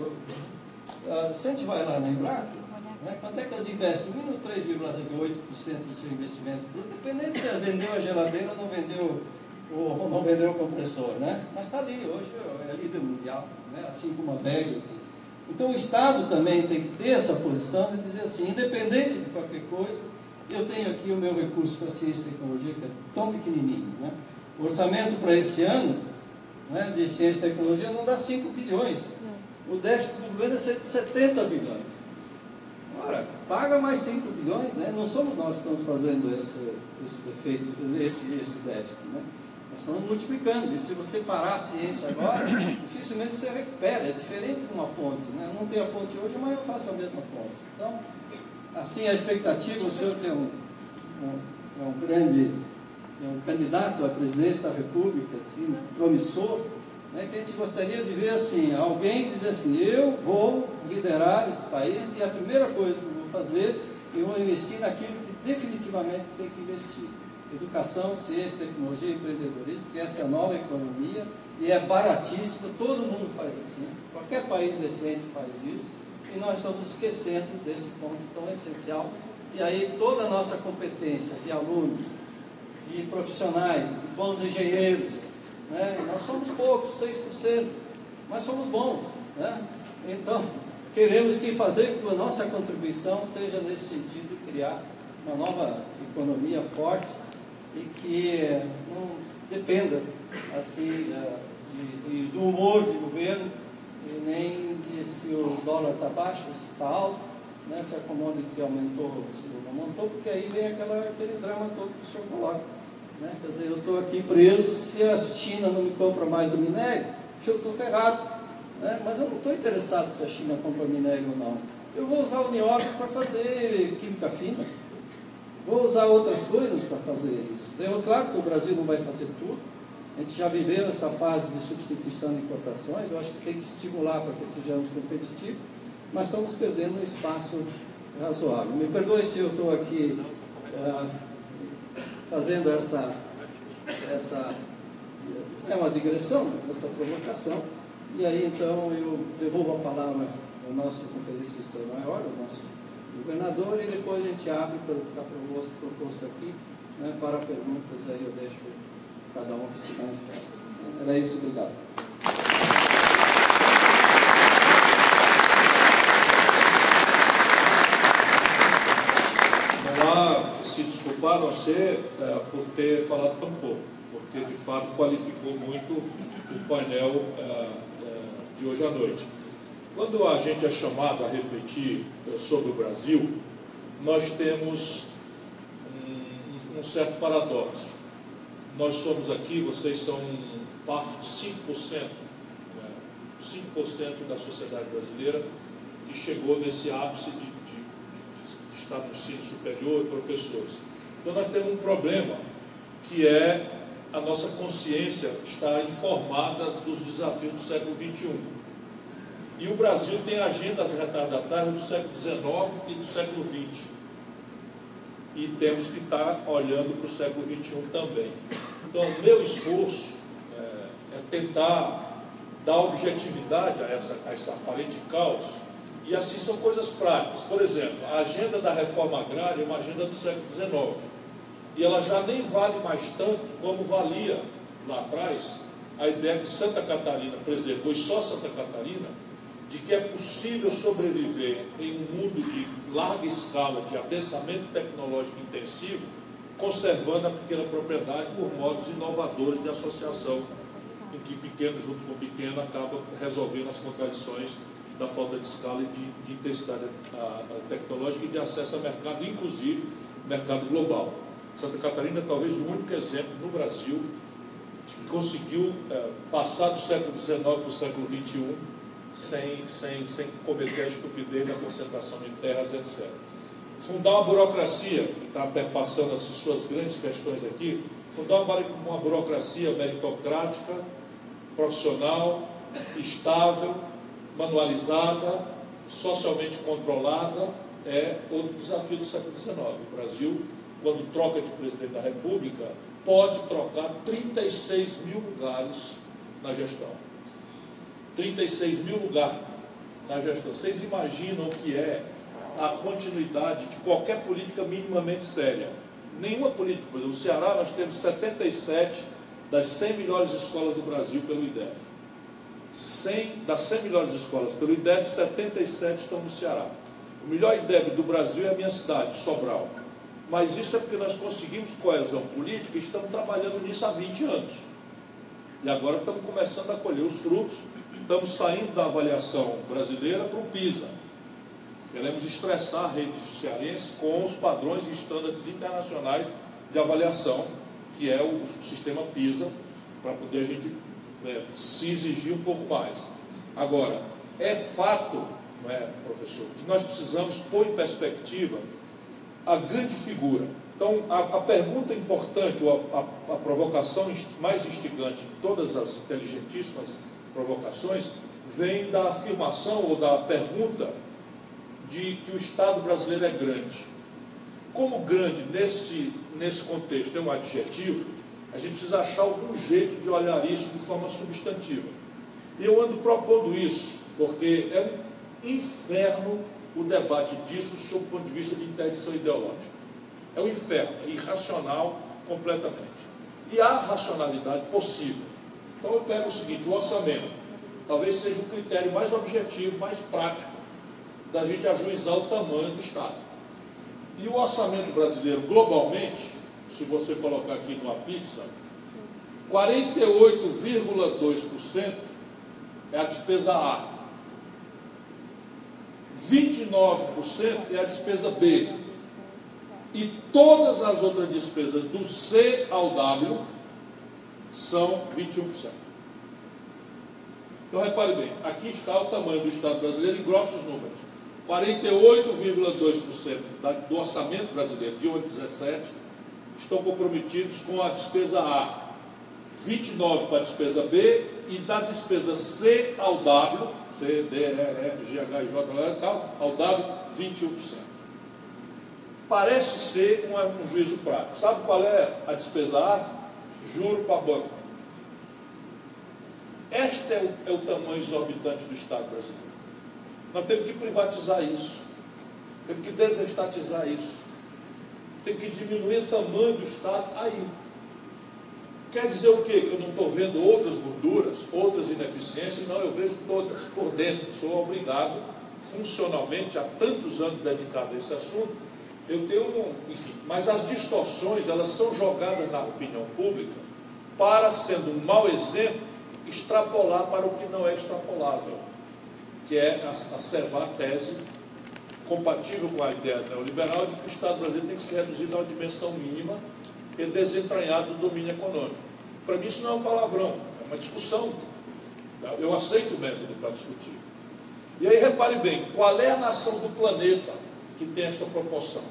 Se a gente vai lá na Embraco, né? Quanto é que elas investem? No mínimo 3,8% do seu investimento bruto, independente se vendeu a geladeira ou não vendeu o compressor, né? Mas está ali, hoje é líder mundial, né? Assim como a VEG. Então o Estado também tem que ter essa posição de dizer assim, independente de qualquer coisa, eu tenho aqui o meu recurso para ciência e tecnologia, que é tão pequenininho, né? O orçamento para esse ano, né, de ciência e tecnologia não dá 5 bilhões. O déficit do governo é 70 bilhões. Ora, paga mais 5 bilhões, né? Não somos nós que estamos fazendo esse defeito, esse déficit, né? Nós estamos multiplicando. E se você parar a ciência agora, dificilmente você recupera. É diferente de uma ponte, né? Eu não tenho a ponte hoje, mas eu faço a mesma ponte. Então, assim, a expectativa, o senhor que é um grande candidato à presidência da República, assim, promissor, né, que a gente gostaria de ver assim, alguém dizer assim, eu vou liderar esse país e a primeira coisa que eu vou fazer, eu vou investir naquilo que definitivamente tem que investir. Educação, ciência, tecnologia e empreendedorismo, porque essa é a nova economia e é baratíssimo, todo mundo faz assim. Qualquer país decente faz isso e nós estamos esquecendo desse ponto tão essencial. E aí toda a nossa competência de alunos, de profissionais, de bons engenheiros, né? Nós somos poucos, 6%, mas somos bons, né? Então, queremos que fazer com que a nossa contribuição seja nesse sentido, criar uma nova economia forte e que não dependa assim, do humor do governo e nem de se o dólar está baixo, se está alto, né? Se a commodity aumentou, se não aumentou, porque aí vem aquele drama todo que o senhor coloca, né? Quer dizer, eu estou aqui preso, se a China não me compra mais o minério, eu estou ferrado, né? Mas eu não estou interessado se a China compra minério ou não. Eu vou usar o nióbio para fazer química fina, vou usar outras coisas para fazer isso. Então, claro que o Brasil não vai fazer tudo, a gente já viveu essa fase de substituição de importações, eu acho que tem que estimular para que sejamos competitivos, mas estamos perdendo um espaço razoável. Me perdoe se eu estou aqui fazendo essa é uma digressão, essa provocação, e aí então eu devolvo a palavra ao nosso conferencista maior, ao nosso governador, e depois a gente abre para o que está proposto aqui, né, para perguntas, aí eu deixo cada um que se manifesta. Era isso, obrigado. Não há que se desculpar, a não ser por ter falado tão pouco, porque de fato qualificou muito o painel de hoje à noite. Quando a gente é chamado a refletir sobre o Brasil, nós temos um certo paradoxo. Nós somos aqui, vocês são parte de 5%, né? 5% da sociedade brasileira que chegou nesse ápice de estar no ensino superior e professores. Então nós temos um problema, que é a nossa consciência estar informada dos desafios do século XXI. E o Brasil tem agendas retardatárias do século XIX e do século XX. E temos que estar olhando para o século XXI também. Então, o meu esforço é tentar dar objetividade a essa aparente caos. E assim são coisas práticas. Por exemplo, a agenda da reforma agrária é uma agenda do século XIX. E ela já nem vale mais tanto como valia lá atrás a ideia que Santa Catarina preservou, e só Santa Catarina, de que é possível sobreviver em um mundo de larga escala, de adensamento tecnológico intensivo, conservando a pequena propriedade por modos inovadores de associação, em que pequeno junto com pequeno acaba resolvendo as contradições da falta de escala e de intensidade tecnológica e de acesso ao mercado, inclusive mercado global. Santa Catarina é talvez o único exemplo no Brasil que conseguiu passar do século XIX para o século XXI sem cometer a estupidez da concentração de terras, etc. Fundar uma burocracia, que está perpassando as suas grandes questões aqui, fundar uma burocracia meritocrática, profissional, estável, manualizada, socialmente controlada, é outro desafio do século XIX. O Brasil, quando troca de presidente da República, pode trocar 36 mil lugares na gestão. 36 mil lugares na gestão. Vocês imaginam o que é a continuidade de qualquer política minimamente séria? Nenhuma política. Por exemplo, no Ceará nós temos 77 das 100 melhores escolas do Brasil pelo IDEB. Das 100 melhores escolas pelo IDEB, 77 estão no Ceará. O melhor IDEB do Brasil é a minha cidade, Sobral. Mas isso é porque nós conseguimos coesão política e estamos trabalhando nisso há 20 anos. E agora estamos começando a colher os frutos. Estamos saindo da avaliação brasileira para o PISA. Queremos estressar a rede cearense com os padrões e estándares internacionais de avaliação, que é o sistema PISA, para poder a gente se exigir um pouco mais. Agora, é fato, não é, professor, que nós precisamos pôr em perspectiva a grande figura. Então, a pergunta importante, ou a provocação mais instigante de todas as inteligentíssimas provocações, vem da afirmação ou da pergunta de que o Estado brasileiro é grande. Como grande, nesse contexto, é um adjetivo, a gente precisa achar algum jeito de olhar isso de forma substantiva. E eu ando propondo isso, porque é um inferno o debate disso sob o ponto de vista de interdição ideológica. É um inferno, é irracional completamente. E há racionalidade possível. Então eu pego o seguinte, o orçamento talvez seja o critério mais objetivo, mais prático da gente ajuizar o tamanho do Estado. E o orçamento brasileiro, globalmente, se você colocar aqui numa pizza, 48,2% é a despesa A, 29% é a despesa B, e todas as outras despesas do C ao W são 21%. Então repare bem, aqui está o tamanho do Estado brasileiro em grossos números. 48,2% do orçamento brasileiro de 2017 estão comprometidos com a despesa A, 29% para a despesa B, e da despesa C ao W, C, D, E, F, G, H, I, J, e tal, ao W, 21%. Parece ser um juízo prático. Sabe qual é a despesa A? Juro para banco. Este é o tamanho exorbitante do Estado brasileiro. Nós temos que privatizar isso, temos que desestatizar isso, temos que diminuir o tamanho do Estado aí. Quer dizer o quê? Que eu não estou vendo outras gorduras, outras ineficiências? Não, eu vejo todas por dentro. Sou obrigado, funcionalmente, há tantos anos dedicado a esse assunto, eu tenho, enfim, mas as distorções, elas são jogadas na opinião pública para, sendo um mau exemplo, extrapolar para o que não é extrapolável, que é assevar a tese compatível com a ideia neoliberal de que o Estado brasileiro tem que ser reduzido a uma dimensão mínima e desentranhado do domínio econômico. Para mim isso não é um palavrão, é uma discussão. Eu aceito o método para discutir. E aí repare bem, qual é a nação do planeta que tem esta proporção?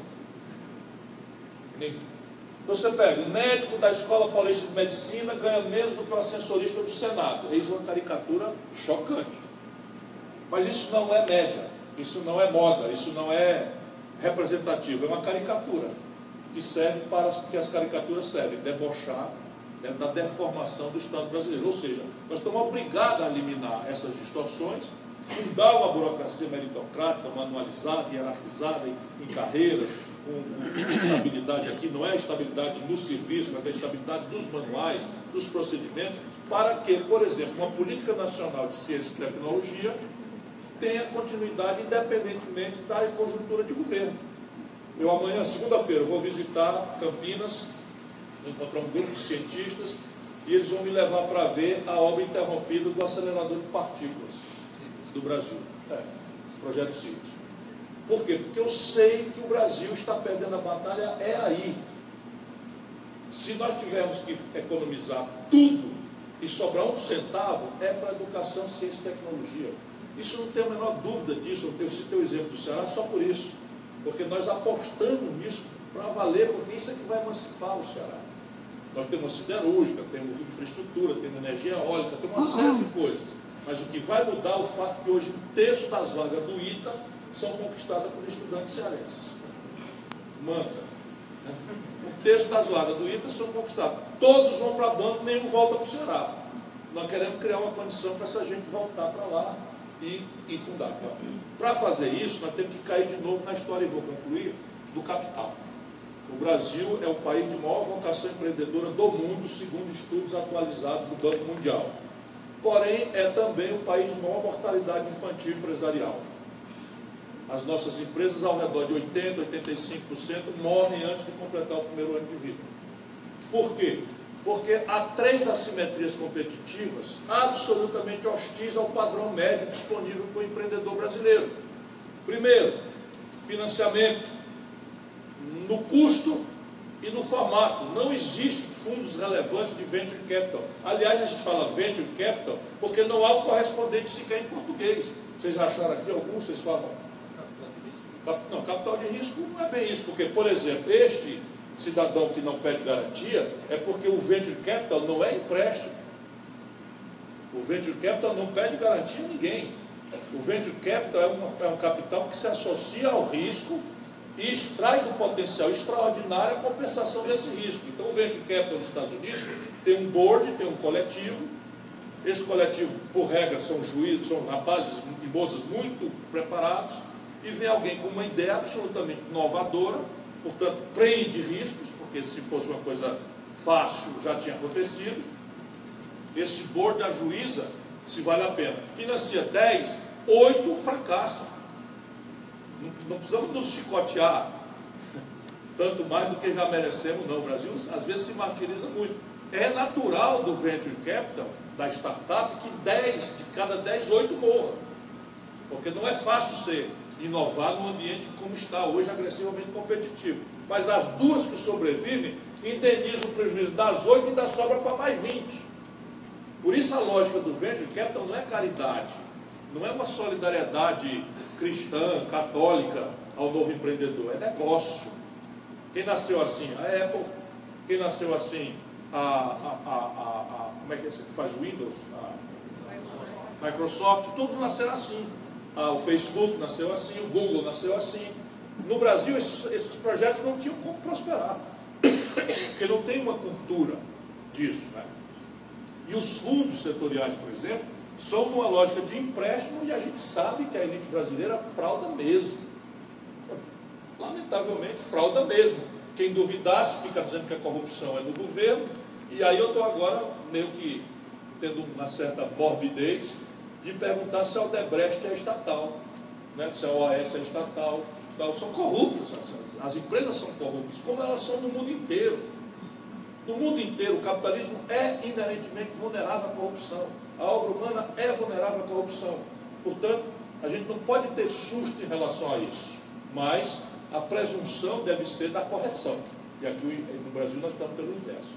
Você pega o médico da Escola Paulista de Medicina ganha menos do que o ascensorista do Senado. Eis uma caricatura chocante. Mas isso não é média, isso não é moda, isso não é representativo, é uma caricatura que serve para que as caricaturas servem, debochar, né, da deformação do Estado brasileiro. Ou seja, nós estamos obrigados a eliminar essas distorções, fundar uma burocracia meritocrática, manualizada, hierarquizada em carreiras, com estabilidade aqui, não é a estabilidade no serviço, mas a estabilidade dos manuais, dos procedimentos, para que, por exemplo, uma política nacional de ciência e tecnologia tenha continuidade independentemente da conjuntura de governo. Eu amanhã, segunda-feira, vou visitar Campinas, vou encontrar um grupo de cientistas e eles vão me levar para ver a obra interrompida do acelerador de partículas do Brasil, projeto CIRRUS. Por quê? Porque eu sei que o Brasil está perdendo a batalha, é aí. Se nós tivermos que economizar tudo e sobrar um centavo, é para educação, ciência e tecnologia. Isso não tem a menor dúvida disso. Eu citei o exemplo do Ceará só por isso, porque nós apostamos nisso para valer, porque isso é que vai emancipar o Ceará. Nós temos siderúrgica, temos infraestrutura, temos energia eólica, temos uma série de coisas. Mas o que vai mudar é o fato que hoje um terço das vagas do ITA são conquistadas por estudantes cearenses. Manta. Um terço das vagas do ITA são conquistadas. Todos vão para banco, nenhum volta para o Ceará. Nós queremos criar uma condição para essa gente voltar para lá e fundar. Para fazer isso, nós temos que cair de novo na história, e vou concluir, do capital. O Brasil é o país de maior vocação empreendedora do mundo, segundo estudos atualizados do Banco Mundial. Porém, é também o país de maior mortalidade infantil empresarial. As nossas empresas, ao redor de 80%, 85%, morrem antes de completar o primeiro ano de vida. Por quê? Porque há 3 assimetrias competitivas absolutamente hostis ao padrão médio disponível para o empreendedor brasileiro. Primeiro, financiamento no custo e no formato. Não existe fundos relevantes de venture capital. Aliás, a gente fala venture capital porque não há o correspondente sequer em português. Vocês acharam aqui alguns? Vocês falam? Não, capital de risco não é bem isso, porque, por exemplo, este cidadão que não pede garantia é porque o venture capital não é empréstimo. O venture capital não pede garantia a ninguém. O venture capital é um capital que se associa ao risco e extrai do potencial extraordinário a compensação desse risco. Então, o Venture Capital nos Estados Unidos tem um board, tem um coletivo. Esse coletivo, por regra, são juízes, são rapazes e moças muito preparados, e vem alguém com uma ideia absolutamente inovadora, portanto, prende riscos, porque se fosse uma coisa fácil, já tinha acontecido. Esse board ajuiza se vale a pena. Financia 10, 8 fracassam. Não precisamos nos chicotear tanto mais do que já merecemos, não. O Brasil, às vezes, se martiriza muito. É natural do Venture Capital, da startup, que 10, de cada 10, 8 morram. Porque não é fácil ser inovar num ambiente como está hoje, agressivamente competitivo. Mas as duas que sobrevivem indenizam o prejuízo das 8 e dá sobra para mais 20. Por isso a lógica do Venture Capital não é caridade, não é uma solidariedade cristã, católica ao novo empreendedor, é negócio. Quem nasceu assim? A Apple. Quem nasceu assim? Como é que é que faz Windows? A Microsoft, todos nasceram assim. O Facebook nasceu assim, o Google nasceu assim. No Brasil, esses projetos não tinham como prosperar, porque não tem uma cultura disso, né? E os fundos setoriais, por exemplo, são numa lógica de empréstimo, e a gente sabe que a elite brasileira frauda mesmo. Lamentavelmente, frauda mesmo. Quem duvidasse fica dizendo que a corrupção é do governo, e aí eu estou agora meio que tendo uma certa morbidez de perguntar se a Odebrecht é estatal, né? Se a OAS é estatal. São corruptas, as empresas são corruptas, como elas são no mundo inteiro. No mundo inteiro, o capitalismo é inerentemente vulnerável à corrupção. A obra humana é vulnerável à corrupção. Portanto, a gente não pode ter susto em relação a isso, mas a presunção deve ser da correção. E aqui no Brasil nós estamos pelo inverso.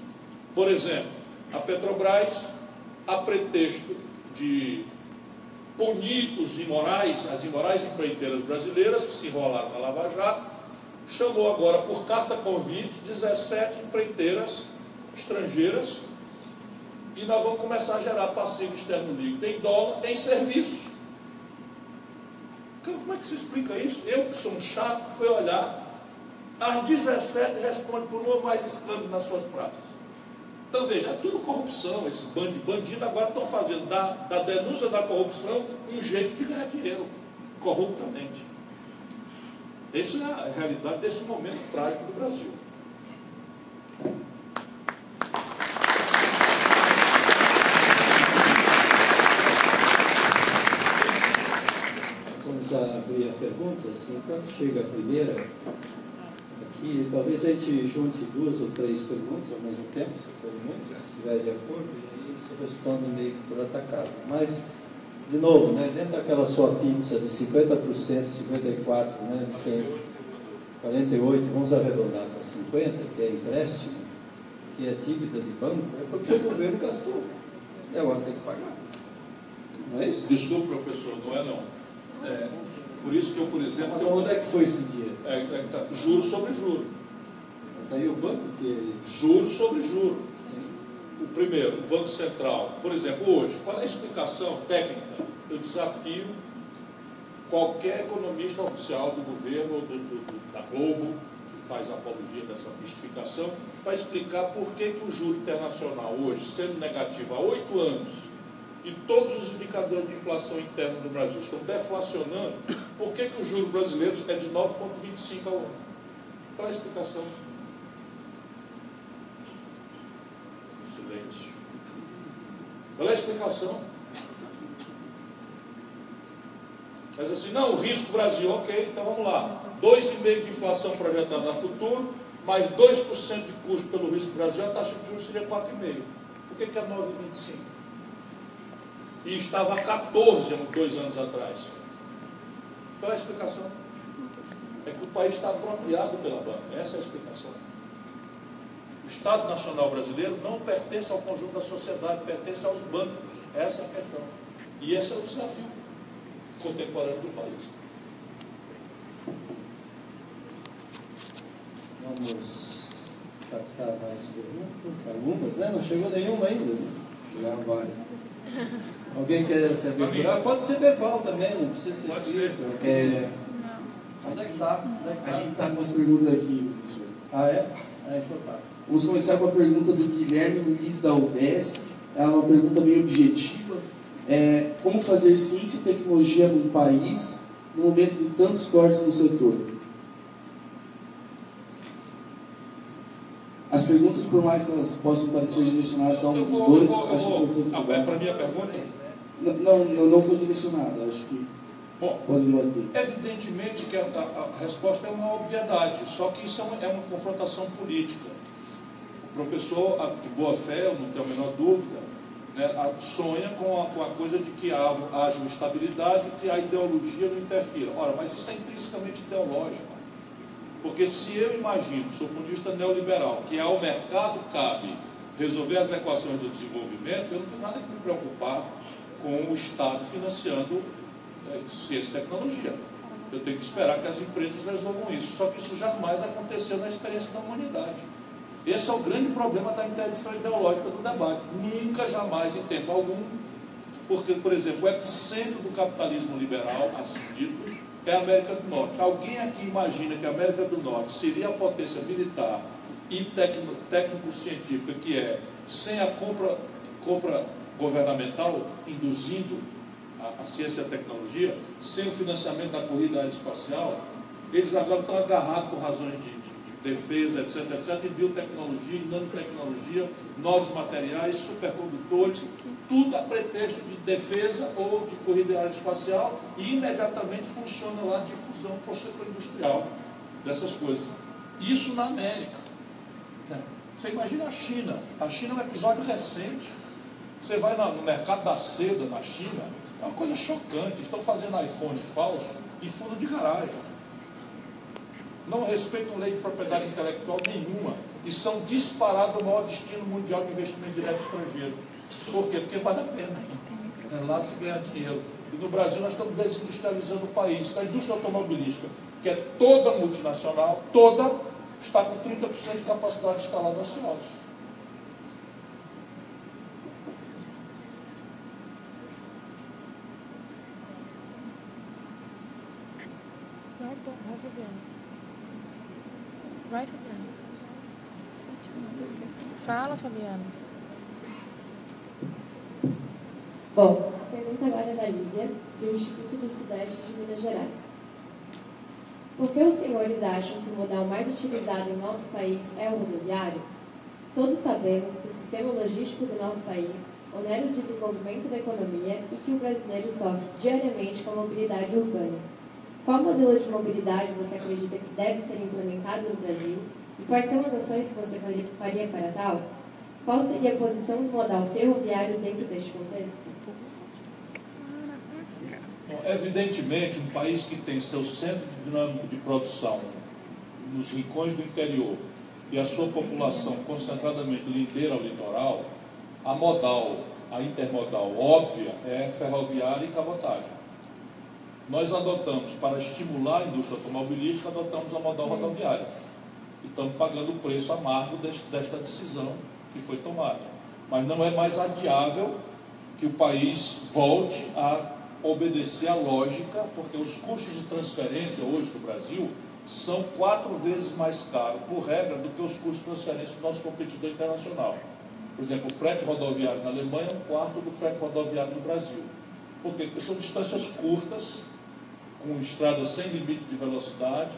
Por exemplo, a Petrobras, a pretexto de punir as imorais empreiteiras brasileiras que se enrolaram na Lava Jato, chamou agora por carta convite 17 empreiteiras estrangeiras, e nós vamos começar a gerar passivo externo líquido em dólar, em serviço. Como é que se explica isso? Eu, que sou um chato, fui olhar, as 17 respondem por uma mais escândalo nas suas praças. Então veja, é tudo corrupção. Esses bandidos agora estão fazendo da denúncia da corrupção um jeito de ganhar dinheiro, corruptamente. Essa é a realidade desse momento trágico do Brasil. Vamos abrir a pergunta, assim, enquanto chega a primeira, aqui, talvez a gente junte 2 ou 3 perguntas ao mesmo tempo, se estiver de acordo, e aí você responde meio que por atacado. Mas, de novo, né, dentro daquela sua pizza de 50%, 54%, né, de 100, 48%, vamos arredondar para 50%, que é empréstimo, que é dívida de banco, é porque o governo gastou. E agora tem que pagar. Não é isso? Desculpe, professor, não é não. Por isso que eu, por exemplo... Mas onde é que foi esse dia? Juro sobre juro. Mas aí o banco que... Juro sobre juro. Sim. O primeiro, o Banco Central. Por exemplo, hoje, qual é a explicação técnica? Eu desafio qualquer economista oficial do governo ou da Globo, que faz a apologia dessa mistificação, para explicar por que o juro internacional hoje, sendo negativo há 8 anos, e todos os indicadores de inflação interna do Brasil estão deflacionando, por que o juro brasileiro é de 9,25 ao ano? Qual é a explicação? Silêncio. Qual é a explicação? Mas assim, não, o risco Brasil, ok, então vamos lá. 2,5% de inflação projetada no futuro, mais 2% de custo pelo risco Brasil, a taxa de juros seria 4,5%. Por que é 9,25%? E estava a 14 há 2 anos atrás. Qual é a explicação? É que o país está apropriado pela banca. Essa é a explicação. O Estado Nacional Brasileiro não pertence ao conjunto da sociedade, pertence aos bancos. Essa é a questão. E esse é o desafio contemporâneo do país. Vamos captar mais perguntas, algumas, né? Não chegou nenhuma ainda, né? Chegaram várias. Alguém quer se aventurar? Pode ser verbal também, não precisa ser Pode escrito. ser. Onde é que tá? A gente está com as perguntas aqui, professor. Ah, é? Então tá. Vamos começar com a pergunta do Guilherme Luiz da UDESC. É uma pergunta bem objetiva. Como fazer ciência e tecnologia num país no momento de tantos cortes no setor? As perguntas, por mais que elas possam parecer direcionadas a um dos dois, acho que é para minha pergunta? Não foi direcionada, acho que pode debater. Evidentemente que a resposta é uma obviedade, só que isso é uma confrontação política. O professor, de boa fé, eu não tenho a menor dúvida, né, sonha com a coisa de que haja uma estabilidade e que a ideologia não interfira. Ora, mas isso é intrinsecamente ideológico. Porque se eu imagino, sob o ponto de vista neoliberal, que ao mercado cabe resolver as equações do desenvolvimento, eu não tenho nada que me preocupar com o Estado financiando ciência e tecnologia. Eu tenho que esperar que as empresas resolvam isso. Só que isso jamais aconteceu na experiência da humanidade. Esse é o grande problema da interdição ideológica do debate. Nunca, jamais, em tempo algum, porque, por exemplo, o epicentro do capitalismo liberal, assim dito, é a América do Norte. Alguém aqui imagina que a América do Norte seria a potência militar e técnico-científica que é, sem a compra governamental, induzindo a ciência e a tecnologia, sem o financiamento da corrida aeroespacial? Eles agora estão agarrados por razões de defesa, etc., e biotecnologia, e nanotecnologia, novos materiais, supercondutores, tudo a pretexto de defesa ou de corrida aeroespacial, e imediatamente funciona lá a difusão para o setor industrial dessas coisas. Isso na América. Você imagina a China. A China é um episódio recente. Você vai no mercado da seda na China, é uma coisa chocante. Estão fazendo iPhone falso em fundo de garagem. Não respeitam lei de propriedade intelectual nenhuma e são disparados o maior destino mundial de investimento direto estrangeiro. Por quê? Porque vale a pena. Lá se ganha dinheiro. E no Brasil nós estamos desindustrializando o país. A indústria automobilística, que é toda multinacional, toda, está com 30% de capacidade instalada ociosa. Vai, Fabiana. Fala, Fabiana. Bom, a pergunta agora é da Lívia, do Instituto do Sudeste de Minas Gerais. Por que os senhores acham que o modal mais utilizado em nosso país é o rodoviário? Todos sabemos que o sistema logístico do nosso país onera o desenvolvimento da economia e que o brasileiro sofre diariamente com a mobilidade urbana. Qual modelo de mobilidade você acredita que deve ser implementado no Brasil e quais são as ações que você faria para tal? Qual seria a posição do modal ferroviário dentro deste contexto? Bom, evidentemente, um país que tem seu centro dinâmico de produção nos rincões do interior e a sua população concentradamente lideira ao litoral, a intermodal óbvia é ferroviária e cabotagem. Nós adotamos, para estimular a indústria automobilística, adotamos a modal rodoviária. E estamos pagando o preço amargo desta decisão que foi tomada. Mas não é mais adiável que o país volte a obedecer à lógica, porque os custos de transferência hoje do Brasil são 4 vezes mais caros, por regra, do que os custos de transferência do nosso competidor internacional. Por exemplo, o frete rodoviário na Alemanha é 1/4 do frete rodoviário no Brasil. Por quê? Porque são distâncias curtas, com estradas sem limite de velocidade,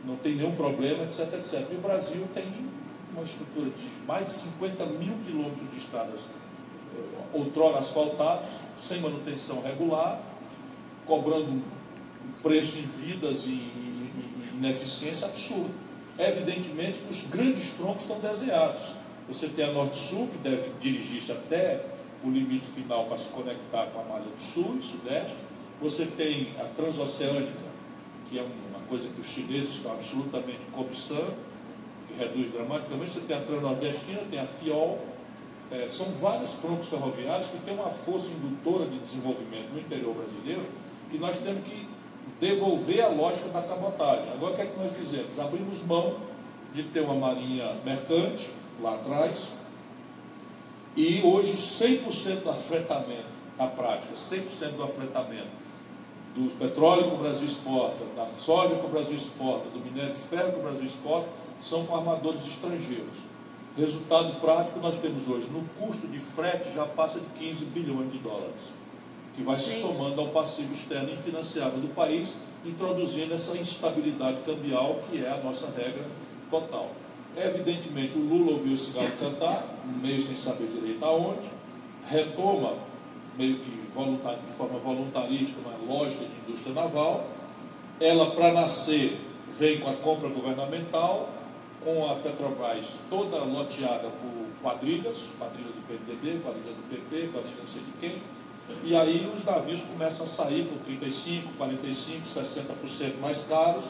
não tem nenhum problema, etc, etc. E o Brasil tem uma estrutura de mais de 50 mil quilômetros de estradas outrora asfaltados, sem manutenção regular, cobrando um preço em vidas e ineficiência absurdo. Evidentemente que os grandes troncos estão desenhados. Você tem a Norte-Sul, que deve dirigir-se até o limite final para se conectar com a malha do Sul e Sudeste. Você tem a Transoceânica, que é uma coisa que os chineses estão absolutamente cobiçando, que reduz dramaticamente. Você tem a Transnordestina, tem a FIOL. São vários troncos ferroviários que têm uma força indutora de desenvolvimento no interior brasileiro e nós temos que devolver a lógica da cabotagem. Agora, o que é que nós fizemos? Abrimos mão de ter uma marinha mercante lá atrás e hoje 100% do afretamento, na prática, 100% do afretamento do petróleo que o Brasil exporta, da soja que o Brasil exporta, do minério de ferro que o Brasil exporta, são com armadores estrangeiros. Resultado prático, nós temos hoje, no custo de frete, já passa de 15 bilhões de dólares, que vai se somando ao passivo externo infinanciável do país, introduzindo essa instabilidade cambial, que é a nossa regra total. Evidentemente, o Lula ouviu esse galo cantar, meio sem saber direito aonde, retoma, meio que de forma voluntarista, uma lógica de indústria naval. Ela, para nascer, vem com a compra governamental, com a Petrobras toda loteada por quadrilha do PMDB, quadrilha do PP, quadrilha não sei de quem, e aí os navios começam a sair por 35%, 45%, 60% mais caros,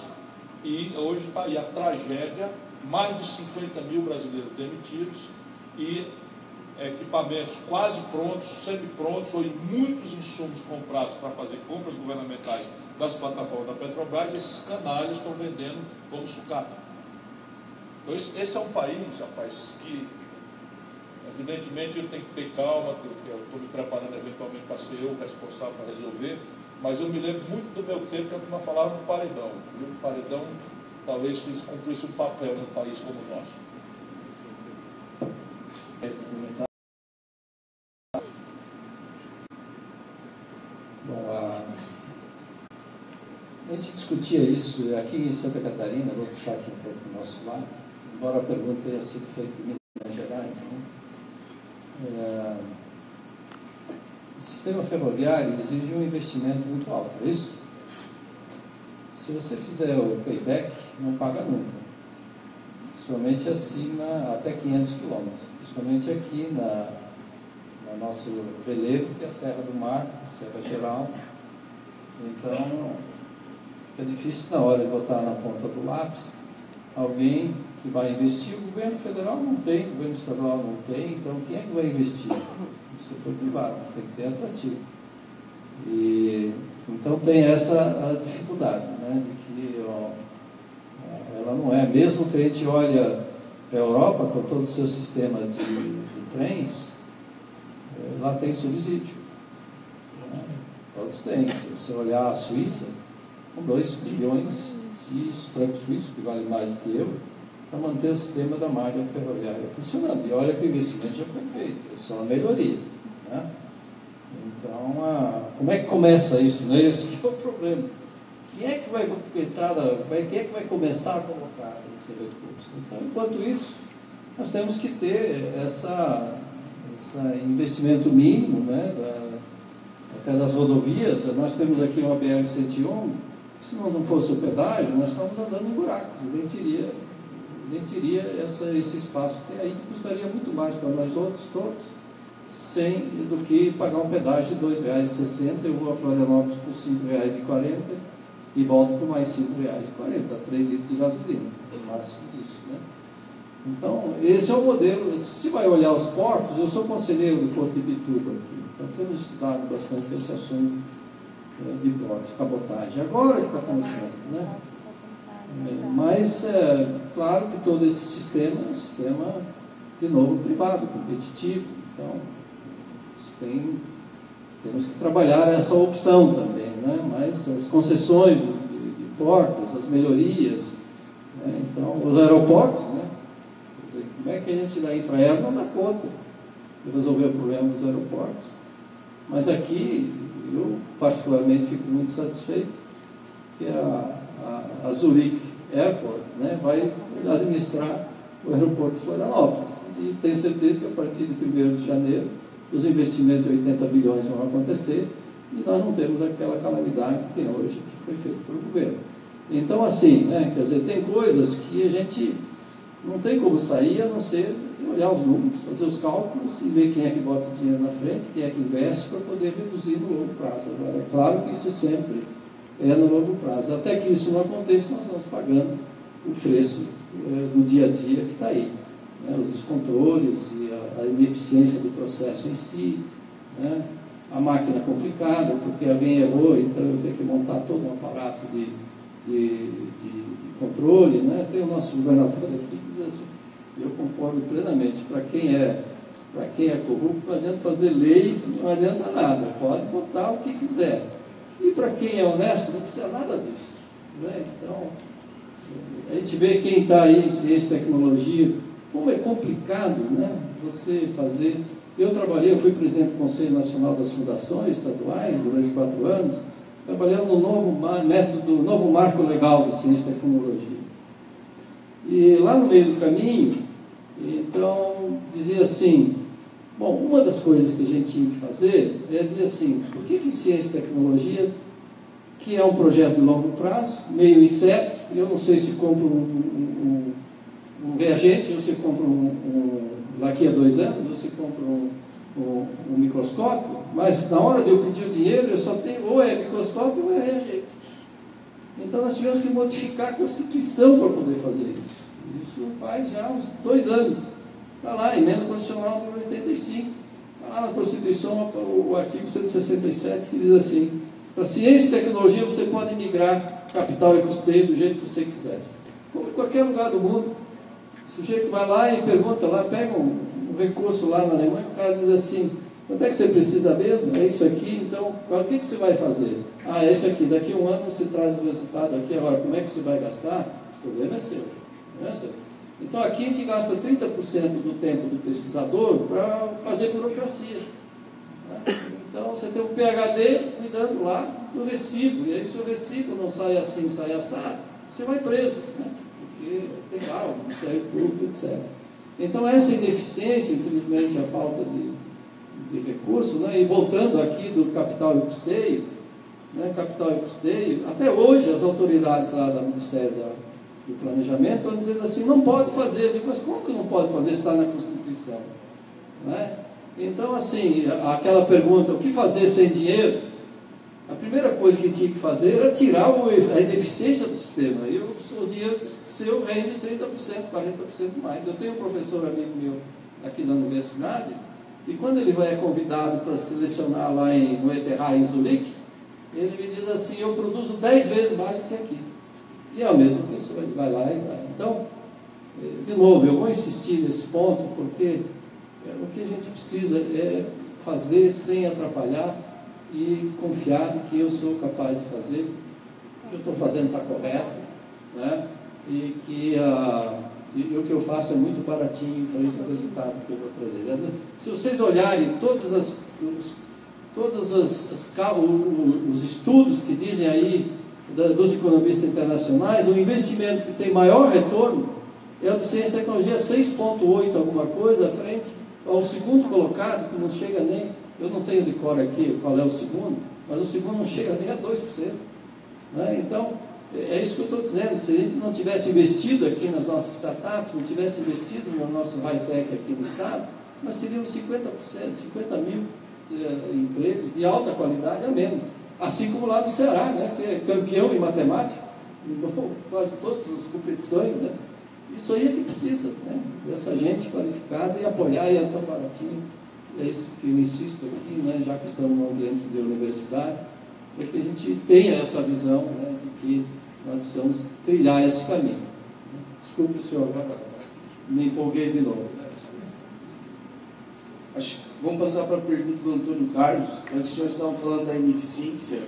e hoje está aí a tragédia, mais de 50 mil brasileiros demitidos, e equipamentos quase prontos, semi-prontos, ou em muitos insumos comprados para fazer compras governamentais das plataformas da Petrobras, esses canalhas estão vendendo como sucata. Então, esse é um país, rapaz, que, evidentemente, eu tenho que ter calma, porque eu estou me preparando eventualmente para ser eu responsável para resolver, mas eu me lembro muito do meu tempo que a turma falava do paredão. O paredão talvez cumprisse um papel num país como o nosso. A gente discutia isso aqui em Santa Catarina, vou puxar aqui um pouco do nosso lado, embora a pergunta tenha sido feita em Minas Gerais. Né? O sistema ferroviário exige um investimento muito alto, é isso? Se você fizer o payback, não paga nunca. Principalmente acima, até 500 quilômetros. Principalmente aqui no nosso relevo, que é a Serra do Mar, a Serra Geral. Então, fica difícil na hora de botar na ponta do lápis alguém que vai investir. O governo federal não tem, o governo estadual não tem, então quem é que vai investir? O setor privado, tem que ter atrativo. E, então tem essa a dificuldade, né, de que ela não é, mesmo que a gente olha a Europa com todo o seu sistema de trens, lá tem subsídio. Né? Todos têm. Se você olhar a Suíça, com 2 bilhões de franco suíço, que vale mais do que euro, para manter o sistema da malha ferroviária funcionando. E olha que o investimento já foi feito, é só uma melhoria. Né? Então, como é que começa isso? Né? Esse que é o problema. Quem é que vai entrar, quem é que vai começar a colocar esse recurso? Então, enquanto isso, nós temos que ter esse investimento mínimo, né, até das rodovias. Nós temos aqui uma BR-101, se não fosse o pedágio, nós estamos andando em buracos, nem teria esse espaço que tem aí, que custaria muito mais para nós outros todos, do que pagar um pedágio de R$ 2,60, eu vou a Florianópolis por R$ 5,40 e volto por mais R$ 5,40, dá 3 litros de gasolina, no máximo disso, né? Então, esse é o modelo. Se vai olhar os portos, eu sou conselheiro do Porto de Ibituba aqui, então temos estudado bastante esse assunto de portos, cabotagem, agora que está começando, né? Mas, claro que todo esse sistema é um sistema, de novo, privado, competitivo, então temos que trabalhar essa opção também, né? Mas as concessões de portos, as melhorias, né? Então, os aeroportos, né? Quer dizer, como é que a gente da Infraero não dá conta de resolver o problema dos aeroportos? Mas aqui, eu particularmente fico muito satisfeito que a Zurich Airport, né, vai administrar o aeroporto de Florianópolis. E tenho certeza que a partir de 1º de janeiro, os investimentos de 80 bilhões vão acontecer e nós não temos aquela calamidade que tem hoje, que foi feita pelo governo. Então, assim, né, quer dizer, tem coisas que a gente não tem como sair a não ser olhar os números, fazer os cálculos e ver quem é que bota o dinheiro na frente, quem é que investe para poder reduzir no longo prazo. Agora, é claro que isso sempre é no longo prazo. Até que isso não aconteça, nós vamos pagando o preço no dia a dia que está aí. Né? Os descontroles e a ineficiência do processo em si, né? A máquina complicada, porque alguém errou, então eu tenho que montar todo um aparato de controle. Né? Tem o nosso governador aqui que diz assim, eu concordo plenamente, para quem é corrupto, não adianta fazer lei, não adianta nada, pode botar o que quiser. E para quem é honesto, não precisa nada disso, né? Então, a gente vê quem está aí em ciência e tecnologia, como é complicado, né, você fazer. Eu fui presidente do Conselho Nacional das Fundações Estaduais durante 4 anos, trabalhando no novo marco legal de ciência e tecnologia. E lá no meio do caminho, então, dizia assim, bom, uma das coisas que a gente tinha que fazer é dizer assim, por que ciência e tecnologia, que é um projeto de longo prazo, meio incerto, eu não sei se compro um reagente, ou se compro daqui a 2 anos, ou se compro um microscópio, mas na hora de eu pedir o dinheiro, eu só tenho ou é microscópio ou é reagente. Então nós tivemos que modificar a Constituição para poder fazer isso. Isso faz já uns 2 anos. Está lá, emenda constitucional número 85. Está lá na Constituição o artigo 167, que diz assim, para ciência e tecnologia você pode migrar capital e custeio do jeito que você quiser. Como em qualquer lugar do mundo. O sujeito vai lá e pergunta lá, pega um recurso lá na Alemanha, o cara diz assim, quanto é que você precisa mesmo? É isso aqui, então, agora o que você vai fazer? Ah, é isso aqui, daqui a 1 ano você traz o resultado aqui, agora como é que você vai gastar? O problema é seu, não é seu. Então aqui a gente gasta 30% do tempo do pesquisador para fazer burocracia. Né? Então você tem um PhD cuidando lá do recibo, e aí se o recibo não sai assim, sai assado, você vai preso, né? Porque tem lá o Ministério Público, etc. Então essa ineficiência, infelizmente, a falta de recursos, né? E voltando aqui do capital e custeio, né? Capital e custeio, até hoje as autoridades lá do Ministério do Planejamento estão dizendo assim, não pode fazer. Eu digo, mas como que não pode fazer? Está na Constituição. Né? Então, assim, aquela pergunta, o que fazer sem dinheiro? A primeira coisa que tinha que fazer era tirar a ineficiência do sistema. E o dinheiro seu rende 30%, 40% mais. Eu tenho um professor amigo meu aqui na universidade, e quando ele é convidado para selecionar lá no ETH em Zurique, ele me diz assim, eu produzo 10 vezes mais do que aqui. E é a mesma pessoa, ele vai lá e vai. Então, de novo, eu vou insistir nesse ponto, porque o que a gente precisa é fazer sem atrapalhar e confiar que eu sou capaz de fazer, que eu estou fazendo está correto, né? E que o que eu faço é muito baratinho frente ao resultado que eu vou trazer. Se vocês olharem todos os estudos que dizem aí dos economistas internacionais, o investimento que tem maior retorno é o de ciência e tecnologia, 6,8 alguma coisa, frente ao segundo colocado, que não chega nem, eu não tenho de cor aqui qual é o segundo, mas o segundo não chega nem a 2%. Né? Então, é isso que eu estou dizendo, se a gente não tivesse investido aqui nas nossas startups, não tivesse investido no nosso high-tech aqui no Estado, nós teríamos 50%, 50 mil empregos de alta qualidade a menos. Assim como lá no Ceará, né, que é campeão em matemática, em quase todas as competições, né? Isso aí é que precisa, né? Dessa gente qualificada e apoiar, e é tão baratinho. É isso que eu insisto aqui, né, já que estamos no ambiente de universidade, é que a gente tenha essa visão, né, de que nós precisamos trilhar esse caminho. Desculpe, senhor, me empolguei de novo. Vamos passar para a pergunta do Antônio Carlos. Quando os senhores estavam falando da ineficiência,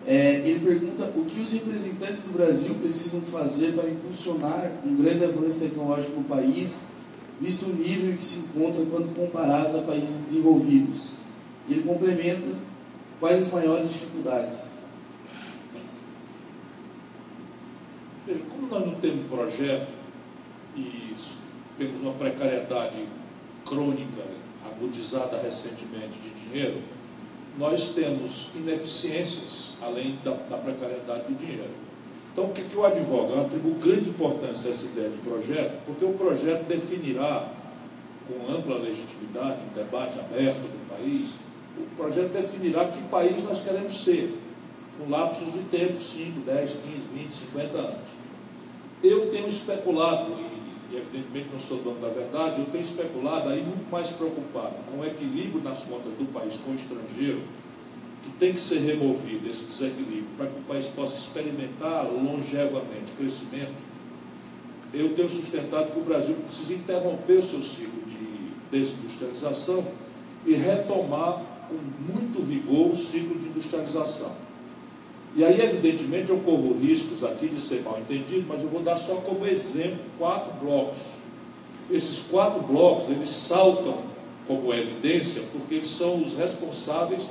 ele pergunta o que os representantes do Brasil precisam fazer para impulsionar um grande avanço tecnológico no país, visto o nível em que se encontra quando comparados a países desenvolvidos. Ele complementa quais as maiores dificuldades. Veja, como nós não temos projeto e temos uma precariedade crônica, agudizada recentemente de dinheiro, nós temos ineficiências além da precariedade do dinheiro. Então, o que eu advogo? Eu atribuo grande importância a essa ideia de projeto, porque o projeto definirá, com ampla legitimidade, um debate aberto do país, o projeto definirá que país nós queremos ser, com lapsos de tempo, 5, 10, 15, 20, 50 anos. Eu tenho especulado, e evidentemente não sou dono da verdade, eu tenho especulado aí muito mais preocupado com o equilíbrio nas contas do país com o estrangeiro, que tem que ser removido esse desequilíbrio para que o país possa experimentar longevamente crescimento. Eu tenho sustentado que o Brasil precisa interromper o seu ciclo de desindustrialização e retomar com muito vigor o ciclo de industrialização. E aí, evidentemente, eu corro riscos aqui de ser mal entendido, mas eu vou dar só como exemplo 4 blocos. Esses 4 blocos, eles saltam como evidência, porque eles são os responsáveis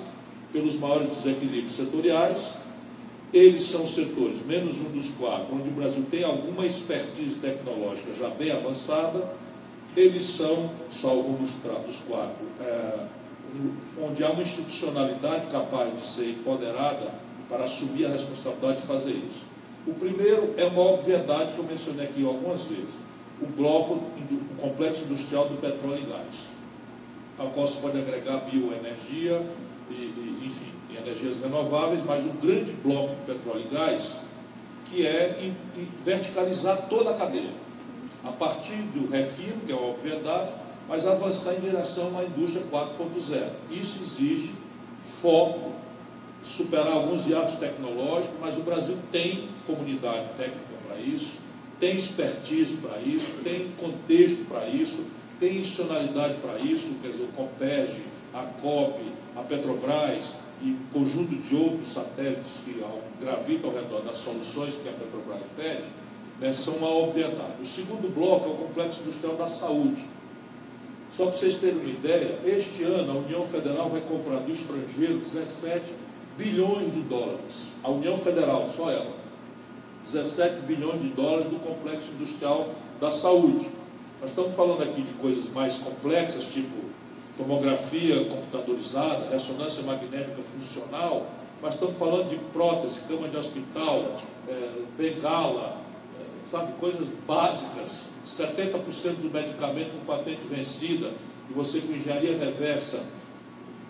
pelos maiores desequilíbrios setoriais. Eles são setores, menos um dos 4, onde o Brasil tem alguma expertise tecnológica já bem avançada. Eles são, salvo um dos 4, onde há uma institucionalidade capaz de ser empoderada para assumir a responsabilidade de fazer isso. O primeiro é uma obviedade que eu mencionei aqui algumas vezes, o bloco, o complexo industrial do petróleo e gás, ao qual se pode agregar bioenergia, enfim, energias renováveis, mas o grande bloco de petróleo e gás, que é verticalizar toda a cadeia, a partir do refino, que é uma obviedade, mas avançar em direção a uma indústria 4.0. Isso exige foco, superar alguns hiatos tecnológicos, mas o Brasil tem comunidade técnica para isso, tem expertise para isso, tem contexto para isso, tem institucionalidade para isso, quer dizer, o Compeg, a COP, a Petrobras e conjunto de outros satélites que gravitam ao redor das soluções que a Petrobras pede, né, são uma obviedade. O segundo bloco é o complexo industrial da saúde. Só para vocês terem uma ideia, este ano a União Federal vai comprar do estrangeiro 17 bilhões de dólares. A União Federal, só ela. 17 bilhões de dólares do complexo industrial da saúde. Nós estamos falando aqui de coisas mais complexas, tipo tomografia computadorizada, ressonância magnética funcional, mas estamos falando de prótese, cama de hospital, bengala, sabe, coisas básicas. 70% do medicamento com patente vencida, e você com engenharia reversa,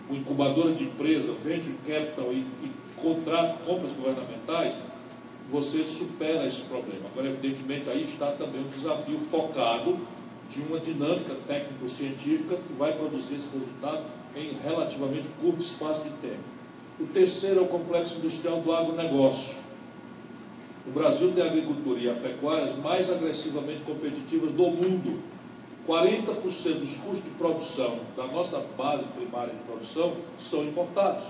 com incubadora de empresa, venture capital e contrato, compras governamentais, você supera esse problema. Agora, evidentemente, aí está também um desafio focado de uma dinâmica técnico-científica que vai produzir esse resultado em relativamente curto espaço de tempo. O terceiro é o complexo industrial do agronegócio. O Brasil tem a agricultura e a pecuária mais agressivamente competitivas do mundo. 40% dos custos de produção da nossa base primária de produção são importados.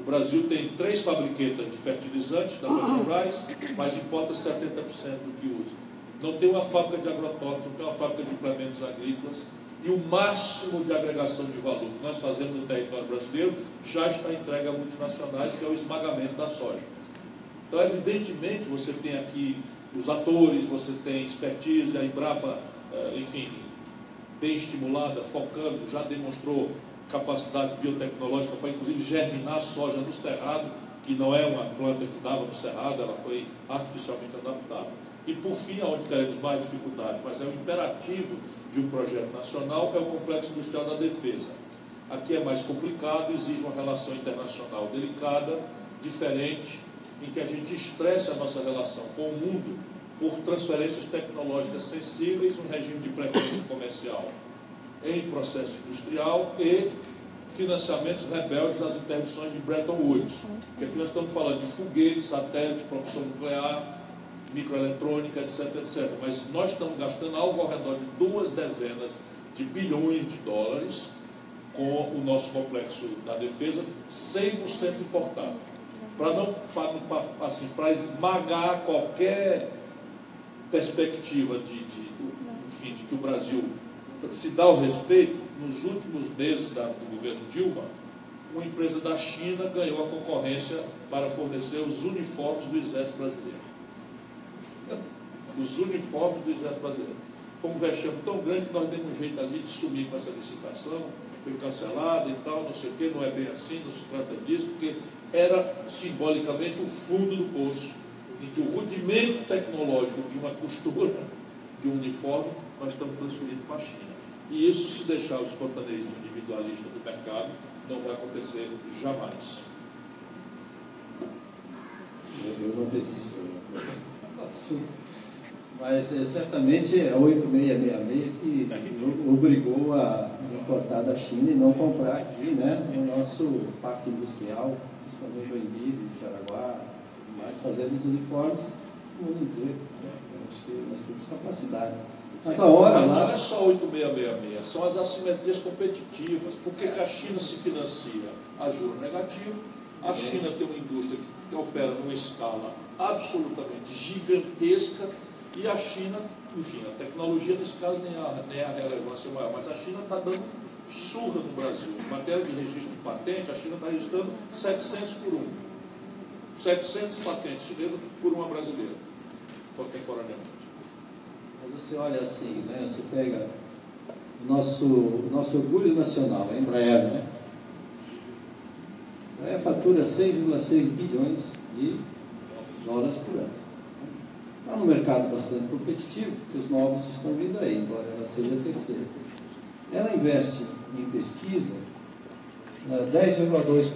O Brasil tem 3 fabriquetas de fertilizantes da Petrobras, mas importa 70% do que usa. Não tem uma fábrica de agrotóxicos, não tem uma fábrica de implementos agrícolas, e o máximo de agregação de valor que nós fazemos no território brasileiro já está entregue a multinacionais, que é o esmagamento da soja. Então, evidentemente, você tem aqui os atores, você tem expertise, a Embrapa, enfim, bem estimulada, focando, já demonstrou capacidade biotecnológica para, inclusive, germinar soja no cerrado, que não é uma planta que dava no cerrado, ela foi artificialmente adaptada. E, por fim, onde teremos mais dificuldade, mas é o imperativo de um projeto nacional, é o complexo industrial da defesa. Aqui é mais complicado, exige uma relação internacional delicada, diferente, em que a gente estresse a nossa relação com o mundo por transferências tecnológicas sensíveis, um regime de preferência comercial em processo industrial e financiamentos rebeldes às interdições de Bretton Woods. Porque aqui nós estamos falando de foguetes, satélite, propulsão nuclear, microeletrônica, etc, etc. Mas nós estamos gastando algo ao redor de 2 dezenas de bilhões de dólares com o nosso complexo da defesa, 100% importado. Para esmagar qualquer perspectiva de que o Brasil se dá ao respeito. Nos últimos meses do governo Dilma, uma empresa da China ganhou a concorrência para fornecer os uniformes do Exército Brasileiro. Os uniformes do Exército Brasileiro. Foi um vexame tão grande que nós demos um jeito ali de sumir com essa licitação, foi cancelada e tal, não sei o quê, não é bem assim, não se trata disso, porque era simbolicamente o fundo do poço, em que o rudimento tecnológico de uma costura de um uniforme nós estamos transferindo para a China. E isso, se deixar o espontaneismo individualista do mercado, não vai acontecer jamais. Eu não resisto. Sim. Mas certamente é a 8666 que obrigou a importar da China e não comprar aqui, né, no nosso parque industrial, principalmente Joinville, Jaraguá, mas fazendo os uniformes no mundo inteiro. Eu acho que nós temos capacidade. Mas a hora lá... Não é só 8666, são as assimetrias competitivas. Por que a China se financia a juro negativo, A China tem uma indústria que opera numa escala absolutamente gigantesca, e a China, enfim, a tecnologia nesse caso nem a relevância maior, mas a China está dando surra no Brasil. Em matéria de registro de patente, a China está registrando 700 por um. 700 patentes chinesas por uma brasileira, contemporaneamente. Mas você olha assim, né? Você pega o nosso orgulho nacional, a Embraer, né? A Embraer fatura 6,6 bilhões de dólares por ano. Está no mercado bastante competitivo, porque os novos estão vindo aí, embora ela seja a terceira. Ela investe em pesquisa 10,2%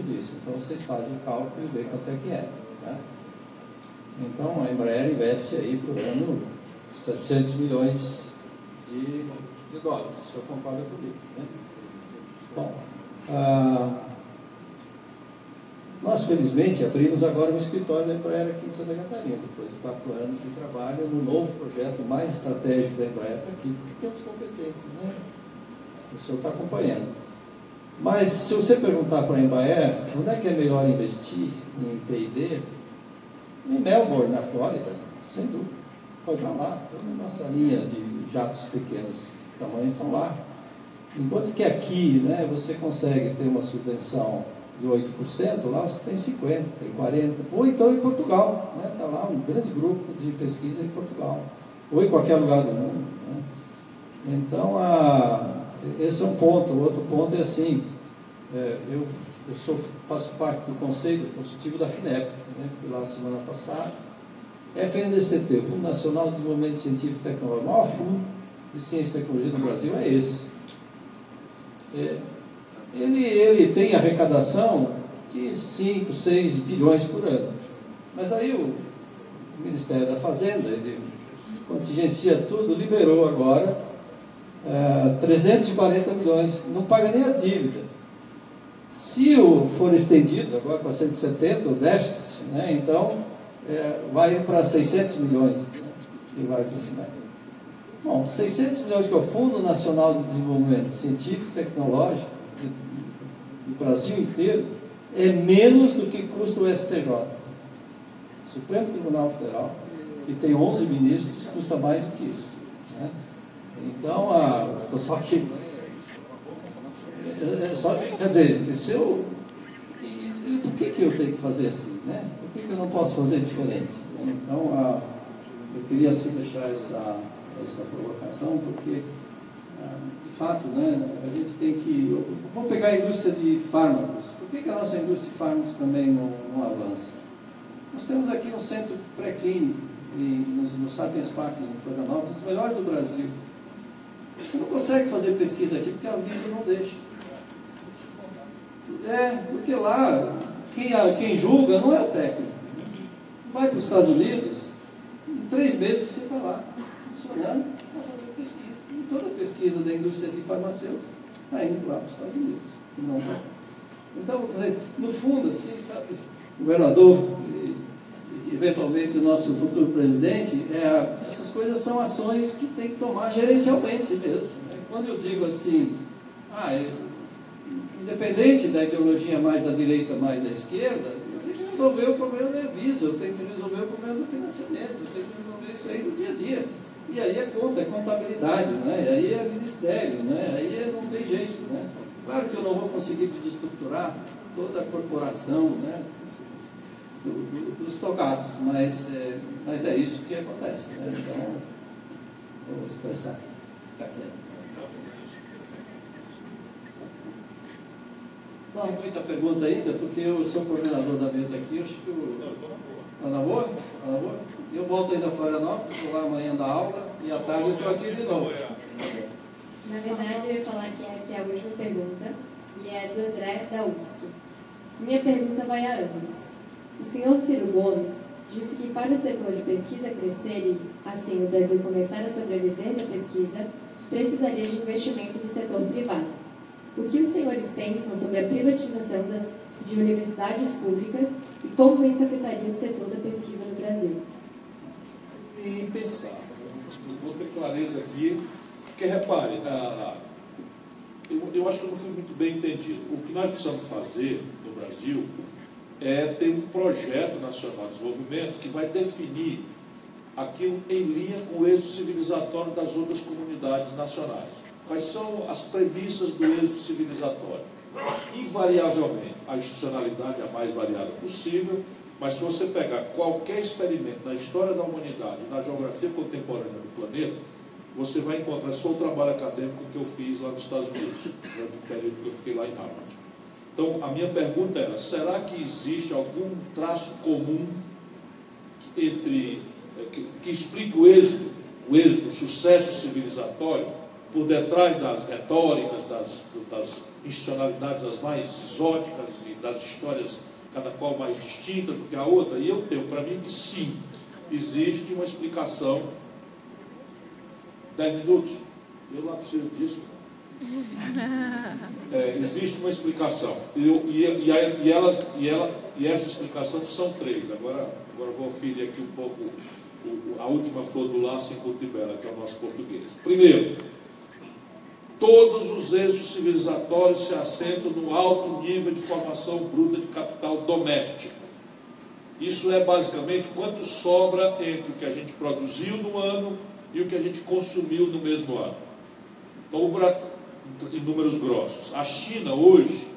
disso. Então vocês fazem o cálculo e veem quanto é que é. Né? Então a Embraer investe aí por ano 700 milhões de dólares. O senhor concorda comigo? Né? Bom, nós felizmente abrimos agora um escritório da Embraer aqui em Santa Catarina, depois de 4 anos de trabalho no novo projeto mais estratégico da Embraer está aqui, porque temos competências, né? O senhor está acompanhando. Mas se você perguntar para a Embraer onde é que é melhor investir em P&D, em Melbourne, na Flórida, sem dúvida. Pode ir lá, toda a nossa linha de jatos pequenos tamanhos estão lá. Enquanto que aqui, né, você consegue ter uma subvenção de 8%, lá você tem 50%, tem 40%. Ou então em Portugal, né, está lá um grande grupo de pesquisa em Portugal. Ou em qualquer lugar do mundo. Né. Então, esse é um ponto. O outro ponto é assim, eu faço parte do Conselho Consultivo da FINEP, né? Fui lá semana passada. FNDCT, Fundo Nacional de Desenvolvimento Científico e Tecnológico, o maior fundo de ciência e tecnologia do Brasil é esse. Ele tem arrecadação de 5, 6 bilhões por ano. Mas aí o Ministério da Fazenda, ele contingencia tudo, liberou agora 340 milhões, não paga nem a dívida. Se for estendido agora para 170, o déficit, né, então vai para 600 milhões, né, e vai para o final. Bom, 600 milhões que é o Fundo Nacional de Desenvolvimento Científico e Tecnológico do Brasil inteiro, é menos do que custa o STJ. Supremo Tribunal Federal, que tem 11 ministros, custa mais do que isso. Né? Então, só que... quer dizer, por que eu tenho que fazer assim? Né? Por que eu não posso fazer diferente? Então, eu queria assim, deixar essa provocação, porque, de fato, né, a gente tem que... Vamos pegar a indústria de fármacos. Por que a nossa indústria de fármacos também não avança? Nós temos aqui um centro pré-clínico, no Sapiens Park, em Florianópolis, um dos melhores do Brasil. Você não consegue fazer pesquisa aqui porque a Anvisa não deixa. Porque lá, quem julga não é o técnico. Vai para os Estados Unidos, em 3 meses você está lá, funcionando, para fazer pesquisa. E toda a pesquisa da indústria de farmacêutica está indo lá para os Estados Unidos. Não vai. Então, quer dizer, no fundo, assim, sabe, o governador e eventualmente o nosso futuro presidente, essas coisas são ações que tem que tomar gerencialmente mesmo. Né? Quando eu digo assim, independente da ideologia mais da direita, mais da esquerda, eu tenho que resolver o problema da Anvisa, eu tenho que resolver o problema do financiamento, eu tenho que resolver isso aí no dia a dia. E aí é conta, é contabilidade, né? Aí é ministério, né? Aí não tem jeito. Né? Claro que eu não vou conseguir desestruturar toda a corporação, né? dos togados, mas é isso que acontece. Né? Então, vou estressar. Ficar quieto. Tem muita pergunta ainda, porque eu sou coordenador da mesa aqui, acho que está na boa? Está na boa? Eu volto ainda a Florianópolis, vou lá amanhã da aula, e à tarde eu estou aqui de novo. Na verdade, eu ia falar que essa é a última pergunta, e é do André, da UFSC. Minha pergunta vai a ambos. O senhor Ciro Gomes disse que para o setor de pesquisa crescer e, assim, o Brasil começar a sobreviver da pesquisa, precisaria de investimento do setor privado. O que os senhores pensam sobre a privatização de universidades públicas e como isso afetaria o setor da pesquisa no Brasil? E pensar. Vou ter clareza aqui, porque repare, eu acho que eu não fui muito bem entendido. O que nós precisamos fazer no do Brasil é ter um projeto nacional de desenvolvimento que vai definir aquilo em linha com o êxito civilizatório das outras comunidades nacionais. Quais são as premissas do êxito civilizatório? Invariavelmente, a institucionalidade é a mais variada possível, mas se você pegar qualquer experimento na história da humanidade, na geografia contemporânea do planeta, você vai encontrar só o trabalho acadêmico que eu fiz lá nos Estados Unidos, durante o período que eu fiquei lá em Harvard. Então, a minha pergunta era, será que existe algum traço comum que explique o êxito, o sucesso civilizatório, por detrás das retóricas, das institucionalidades as mais exóticas e das histórias cada qual mais distinta do que a outra? E eu tenho para mim que sim, existe uma explicação. 10 minutos? Eu não preciso disso. Existe uma explicação. E essa explicação são 3. Agora vou ferir aqui um pouco a última flor do laço em Curtibela, que é o nosso português. Primeiro, todos os êxitos civilizatórios se assentam no alto nível de formação bruta de capital doméstico. Isso é basicamente quanto sobra entre o que a gente produziu no ano e o que a gente consumiu no mesmo ano. Então, em números grossos, a China hoje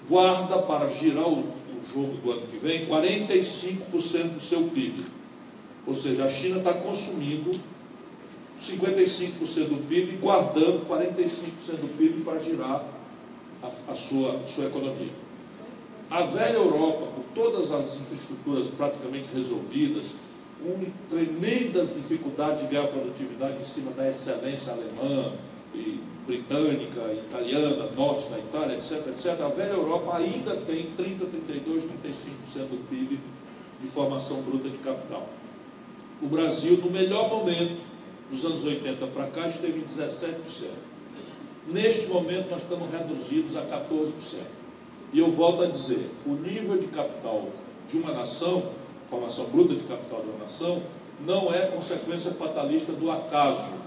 guarda para girar o jogo do ano que vem 45% do seu PIB. Ou seja, a China está consumindo 55% do PIB e guardando 45% do PIB para girar a sua economia. A velha Europa, com todas as infraestruturas praticamente resolvidas, com tremendas dificuldades de ganhar produtividade em cima da excelência alemã, e britânica, italiana, norte da Itália, etc., etc., a velha Europa ainda tem 30, 32, 35% do PIB de formação bruta de capital. O Brasil, no melhor momento, dos anos 80 para cá, esteve em 17%. Neste momento, nós estamos reduzidos a 14%. E eu volto a dizer, o nível de capital de uma nação, formação bruta de capital de uma nação, não é consequência fatalista do acaso,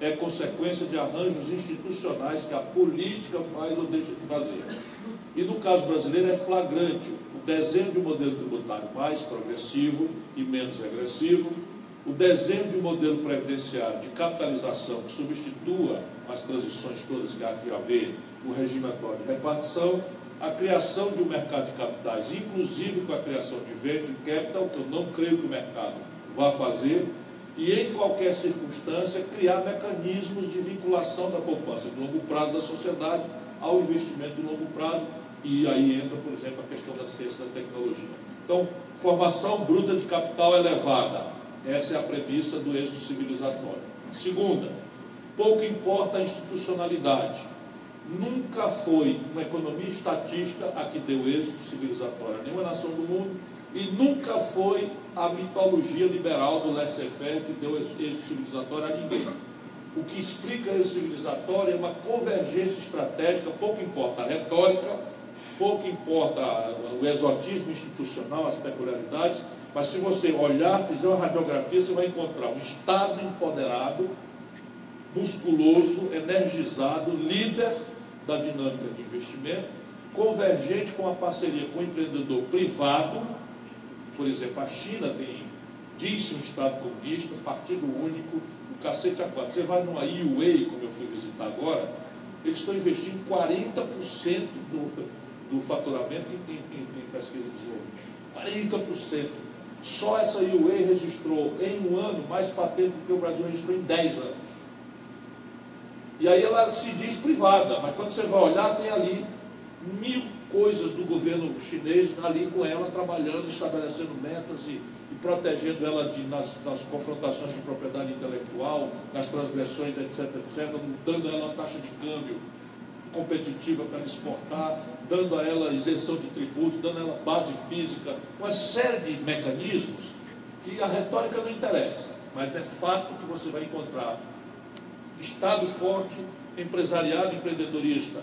é consequência de arranjos institucionais que a política faz ou deixa de fazer. E no caso brasileiro é flagrante o desenho de um modelo tributário mais progressivo e menos regressivo, o desenho de um modelo previdenciário de capitalização que substitua as transições todas que há aqui a ver no regime atual de repartição, a criação de um mercado de capitais, inclusive com a criação de venture capital, que eu não creio que o mercado vá fazer, e em qualquer circunstância criar mecanismos de vinculação da poupança de longo prazo da sociedade ao investimento de longo prazo, e aí entra, por exemplo, a questão da ciência e da tecnologia. Então, formação bruta de capital elevada, essa é a premissa do êxito civilizatório. Segunda, pouco importa a institucionalidade. Nunca foi uma economia estatística a que deu êxito civilizatório a nenhuma nação do mundo, e nunca foi a mitologia liberal do laissez-faire que deu êxito civilizatório a ninguém. O que explica êxito civilizatório é uma convergência estratégica, pouco importa a retórica, pouco importa o exotismo institucional, as peculiaridades, mas se você olhar, fizer uma radiografia, você vai encontrar um Estado empoderado, musculoso, energizado, líder da dinâmica de investimento, convergente com a parceria com o empreendedor privado. Por exemplo, a China diz-se um Estado comunista, partido único, o cacete a quatro. Você vai numa Yue, como eu fui visitar agora, eles estão investindo 40% do faturamento em pesquisa e desenvolvimento. 40%. Só essa Yue registrou em um ano mais patente do que o Brasil registrou em 10 anos. E aí ela se diz privada, mas quando você vai olhar, tem ali 1000 coisas do governo chinês ali com ela, trabalhando, estabelecendo metas e protegendo ela nas confrontações de propriedade intelectual, nas transgressões, etc., etc., dando a ela uma taxa de câmbio competitiva para exportar, dando a ela isenção de tributos, dando a ela base física, uma série de mecanismos que a retórica não interessa, mas é fato que você vai encontrar Estado forte, empresariado, empreendedorista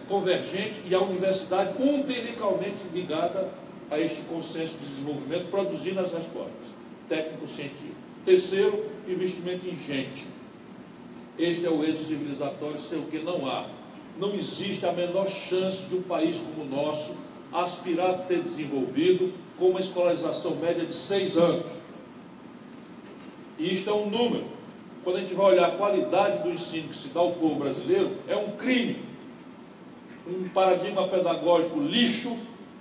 convergente e a universidade umbilicalmente ligada a este consenso de desenvolvimento, produzindo as respostas técnico-científicas. Terceiro, investimento em gente. Este é o êxito civilizatório, sem o que não há. Não existe a menor chance de um país como o nosso aspirar a ter desenvolvido com uma escolarização média de 6 anos. E isto é um número. Quando a gente vai olhar a qualidade do ensino que se dá ao povo brasileiro, é um crime. Um paradigma pedagógico lixo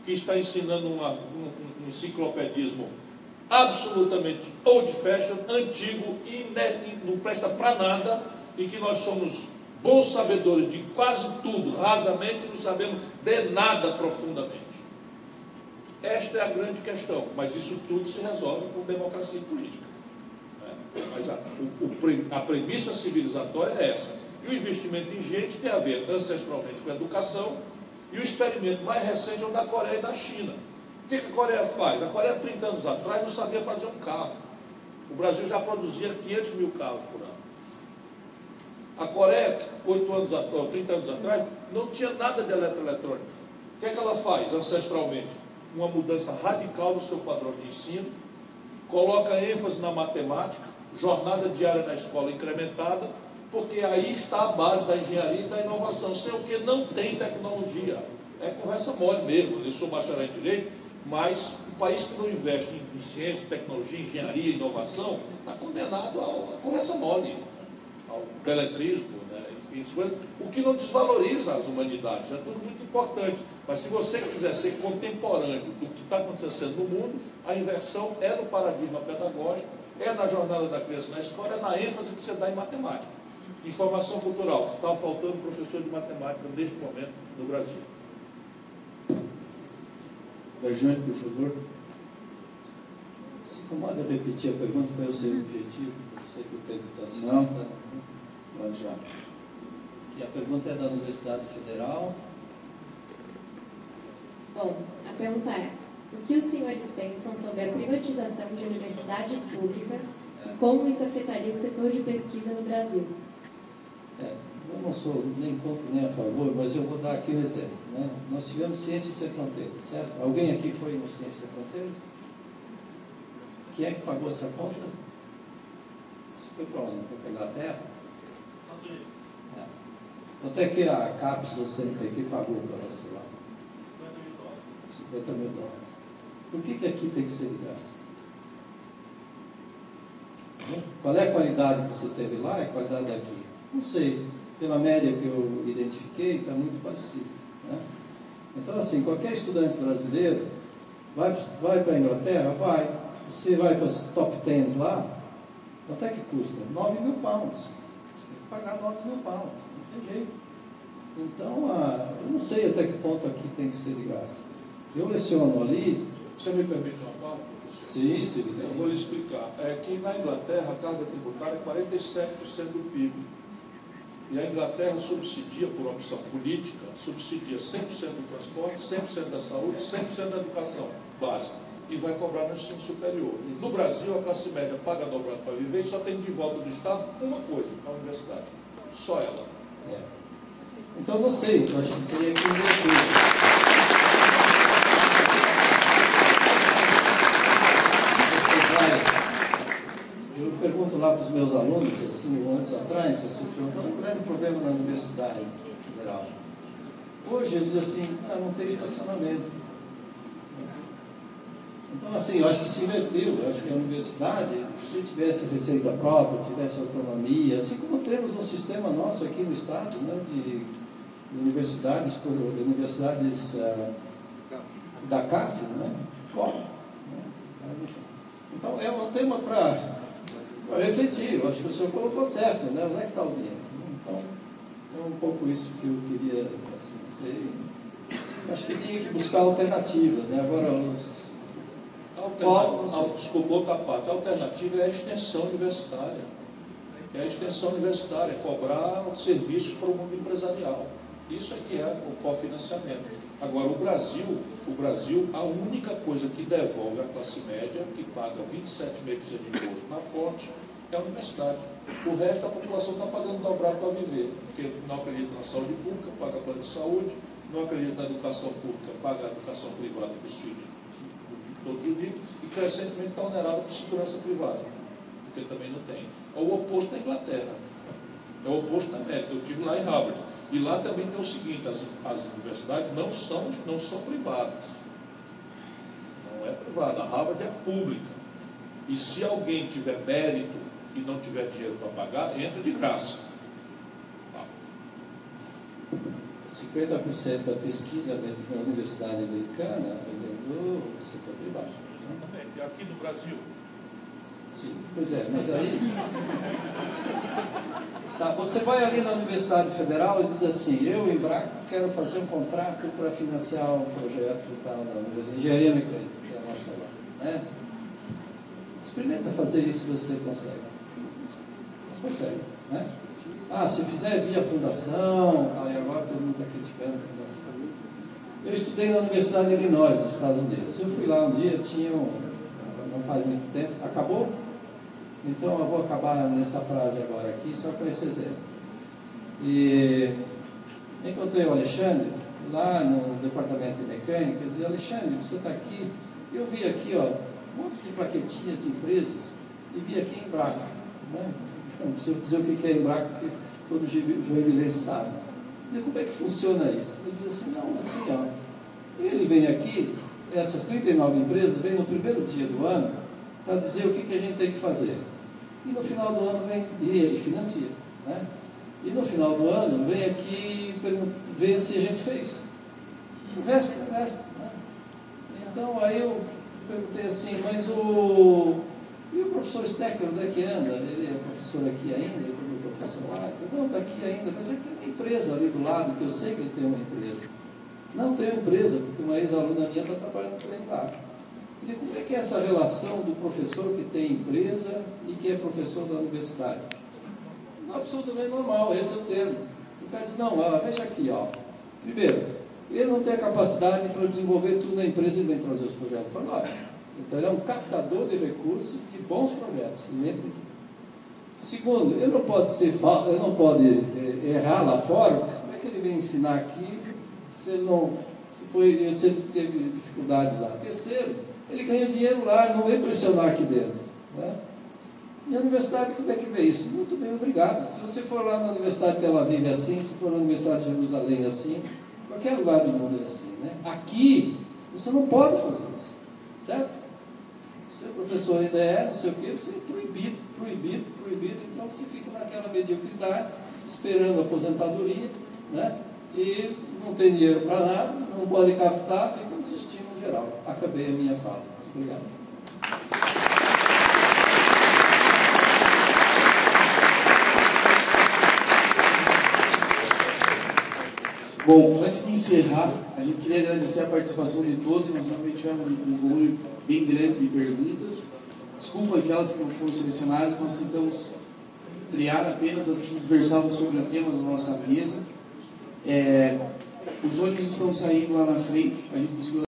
que está ensinando um enciclopedismo absolutamente old fashion, antigo e não presta para nada, e que nós somos bons sabedores de quase tudo, rasamente, não sabemos de nada profundamente. Esta é a grande questão, mas isso tudo se resolve com democracia política. Mas a premissa civilizatória é essa. E o investimento em gente tem a ver ancestralmente com a educação, e o experimento mais recente é o da Coreia e da China. O que a Coreia faz? A Coreia, 30 anos atrás, não sabia fazer um carro. O Brasil já produzia 500 mil carros por ano. A Coreia, 30 anos atrás, não tinha nada de eletroeletrônica. O que ela faz ancestralmente? Uma mudança radical no seu padrão de ensino, coloca ênfase na matemática, jornada diária na escola incrementada, porque aí está a base da engenharia e da inovação, sem o que não tem tecnologia. É conversa mole mesmo. Eu sou bacharel em Direito, mas um país que não investe em ciência, tecnologia, engenharia e inovação está condenado a conversa mole, ao beletrismo, né? Enfim, o que não desvaloriza as humanidades. É tudo muito importante. Mas se você quiser ser contemporâneo do que está acontecendo no mundo, a inversão é no paradigma pedagógico, é na jornada da criança na escola, é na ênfase que você dá em matemática. Informação cultural. Está faltando professor de matemática neste momento no Brasil. Dajane, por favor. Se incomoda eu repetir a pergunta para eu ser objetivo, eu sei que o tempo está se Não. Pode já. E a pergunta é da Universidade Federal. Bom, a pergunta é: o que os senhores pensam sobre a privatização de universidades públicas e como isso afetaria o setor de pesquisa no Brasil? Eu não sou nem contra nem a favor, mas eu vou dar aqui um exemplo. Né? Nós tivemos Ciência Sem Fronteiras, certo? Alguém aqui foi no Ciência Sem Fronteiras? Quem é que pagou essa conta? Isso foi para onde? Foi para a Inglaterra? Estados Unidos. Quanto é que a CAPES do CNPq pagou para você lá? $50 mil. Por que aqui tem que ser de graça? Qual é a qualidade que você teve lá e a qualidade daqui? Não sei. Pela média que eu identifiquei, está muito parecido. Né? Então, assim, qualquer estudante brasileiro vai para a Inglaterra? Vai. Você vai para os top 10 lá, quanto é que custa? 9 mil pounds. Você tem que pagar 9 mil pounds. Não tem jeito. Então, eu não sei até que ponto aqui tem que ser de graça. Eu leciono ali. Você me permite uma pausa? Sim, sim. Eu vou lhe explicar. É que na Inglaterra a carga tributária é 47% do PIB. E a Inglaterra subsidia, por opção política, subsidia 100% do transporte, 100% da saúde, 100% da educação básica. E vai cobrar no ensino superior. No Brasil, a classe média paga dobrado para viver e só tem de volta do Estado uma coisa, a universidade. Só ela. Então, não sei. Eu acho que seria aqui um Eu pergunto lá para os meus alunos, assim, anos atrás, assim, qual é o grande problema na Universidade Federal? Hoje eles dizem assim, não tem estacionamento. Então, assim, eu acho que se inverteu. Eu acho que a universidade, se tivesse receita própria, tivesse autonomia, assim como temos um sistema nosso aqui no Estado, né, de universidades da CAF, né, então, é um tema para refletir. Eu acho que o senhor colocou certo, né? Onde é que está o dinheiro? Então, é um pouco isso que eu queria assim, dizer. Acho que tinha que buscar alternativas, né? Agora, Desculpa, outra parte. A alternativa é a extensão universitária. É a extensão universitária, é cobrar serviços para o mundo empresarial. Isso é que é o cofinanciamento. Agora, o Brasil, a única coisa que devolve à classe média, que paga 27,5% de imposto na fonte, é a universidade. O resto, a população está pagando dobrado para viver, porque não acredita na saúde pública, paga plano de saúde, não acredita na educação pública, paga a educação privada para os filhos todos os dias, e crescentemente está onerado por segurança privada, porque também não tem. É o oposto da Inglaterra, é o oposto da América. Eu estive lá em Harvard. E lá também tem o seguinte, as universidades não são privadas. Não é privada, a Harvard é pública. E se alguém tiver mérito e não tiver dinheiro para pagar, entra de graça. Tá. 50% da pesquisa da universidade americana é do setor privado. Exatamente. E aqui no Brasil? Sim, pois é, mas aí... Tá, você vai ali na Universidade Federal e diz assim, eu, Embraco, quero fazer um contrato para financiar um projeto da engenharia mecânica, que é a nossa lá, né? Experimenta fazer isso e você consegue. Não consegue, né? Ah, se fizer via fundação, aí agora todo mundo está criticando a fundação. Eu estudei na Universidade de Illinois, nos Estados Unidos. Eu fui lá um dia, não faz muito tempo, acabou? Então eu vou acabar nessa frase agora aqui, só com esse exemplo. E encontrei o Alexandre, lá no departamento de mecânica, eu disse, Alexandre, você está aqui, eu vi aqui, ó, um monte de plaquetinhas de empresas, e vi aqui em Embraco, né? Não preciso dizer o que é Embraco, porque todo joinvilense sabe. E como é que funciona isso? Ele diz assim, não, assim, ó, ele vem aqui, essas 39 empresas vêm no primeiro dia do ano para dizer o que a gente tem que fazer. E no final do ano vem e financia, né? E no final do ano vem aqui ver se a gente fez. O resto, né? Então aí eu perguntei assim, mas e o professor Stecker, onde é que anda? Ele é professor aqui ainda, ele é professor lá. Então, não, está aqui ainda, mas ele tem uma empresa ali do lado, que eu sei que ele tem uma empresa. Não tem uma empresa, porque uma ex-aluna minha está trabalhando por ele lá. E como é que é essa relação do professor que tem empresa e que é professor da universidade? Absolutamente normal, esse é o termo. O cara diz, não, veja aqui, ó. Primeiro, ele não tem a capacidade para desenvolver tudo na empresa e vem trazer os projetos para nós. Então ele é um captador de recursos de bons projetos. Segundo, ele não pode errar lá fora, como é que ele vem ensinar aqui se ele teve dificuldade lá? Terceiro, ele ganha dinheiro lá, não vem pressionar aqui dentro, né? E a universidade, como é que vê isso? Muito bem, obrigado. Se você for lá na Universidade de Tel Aviv é assim, se for na Universidade de Jerusalém é assim, qualquer lugar do mundo é assim, né? Aqui, você não pode fazer isso, certo? Seu professor ainda é, não sei o quê, você é proibido, então você fica naquela mediocridade, esperando a aposentadoria, né? E não tem dinheiro para nada, não pode captar, fica desistindo em geral. Acabei a minha fala. Obrigado. Bom, antes de encerrar, a gente queria agradecer a participação de todos. Nós realmente tivemos um volume bem grande de perguntas. Desculpa aquelas que não foram selecionadas, nós tentamos triar apenas as que versavam sobre o tema da nossa mesa. Os ônibus estão saindo lá na frente, a gente conseguiu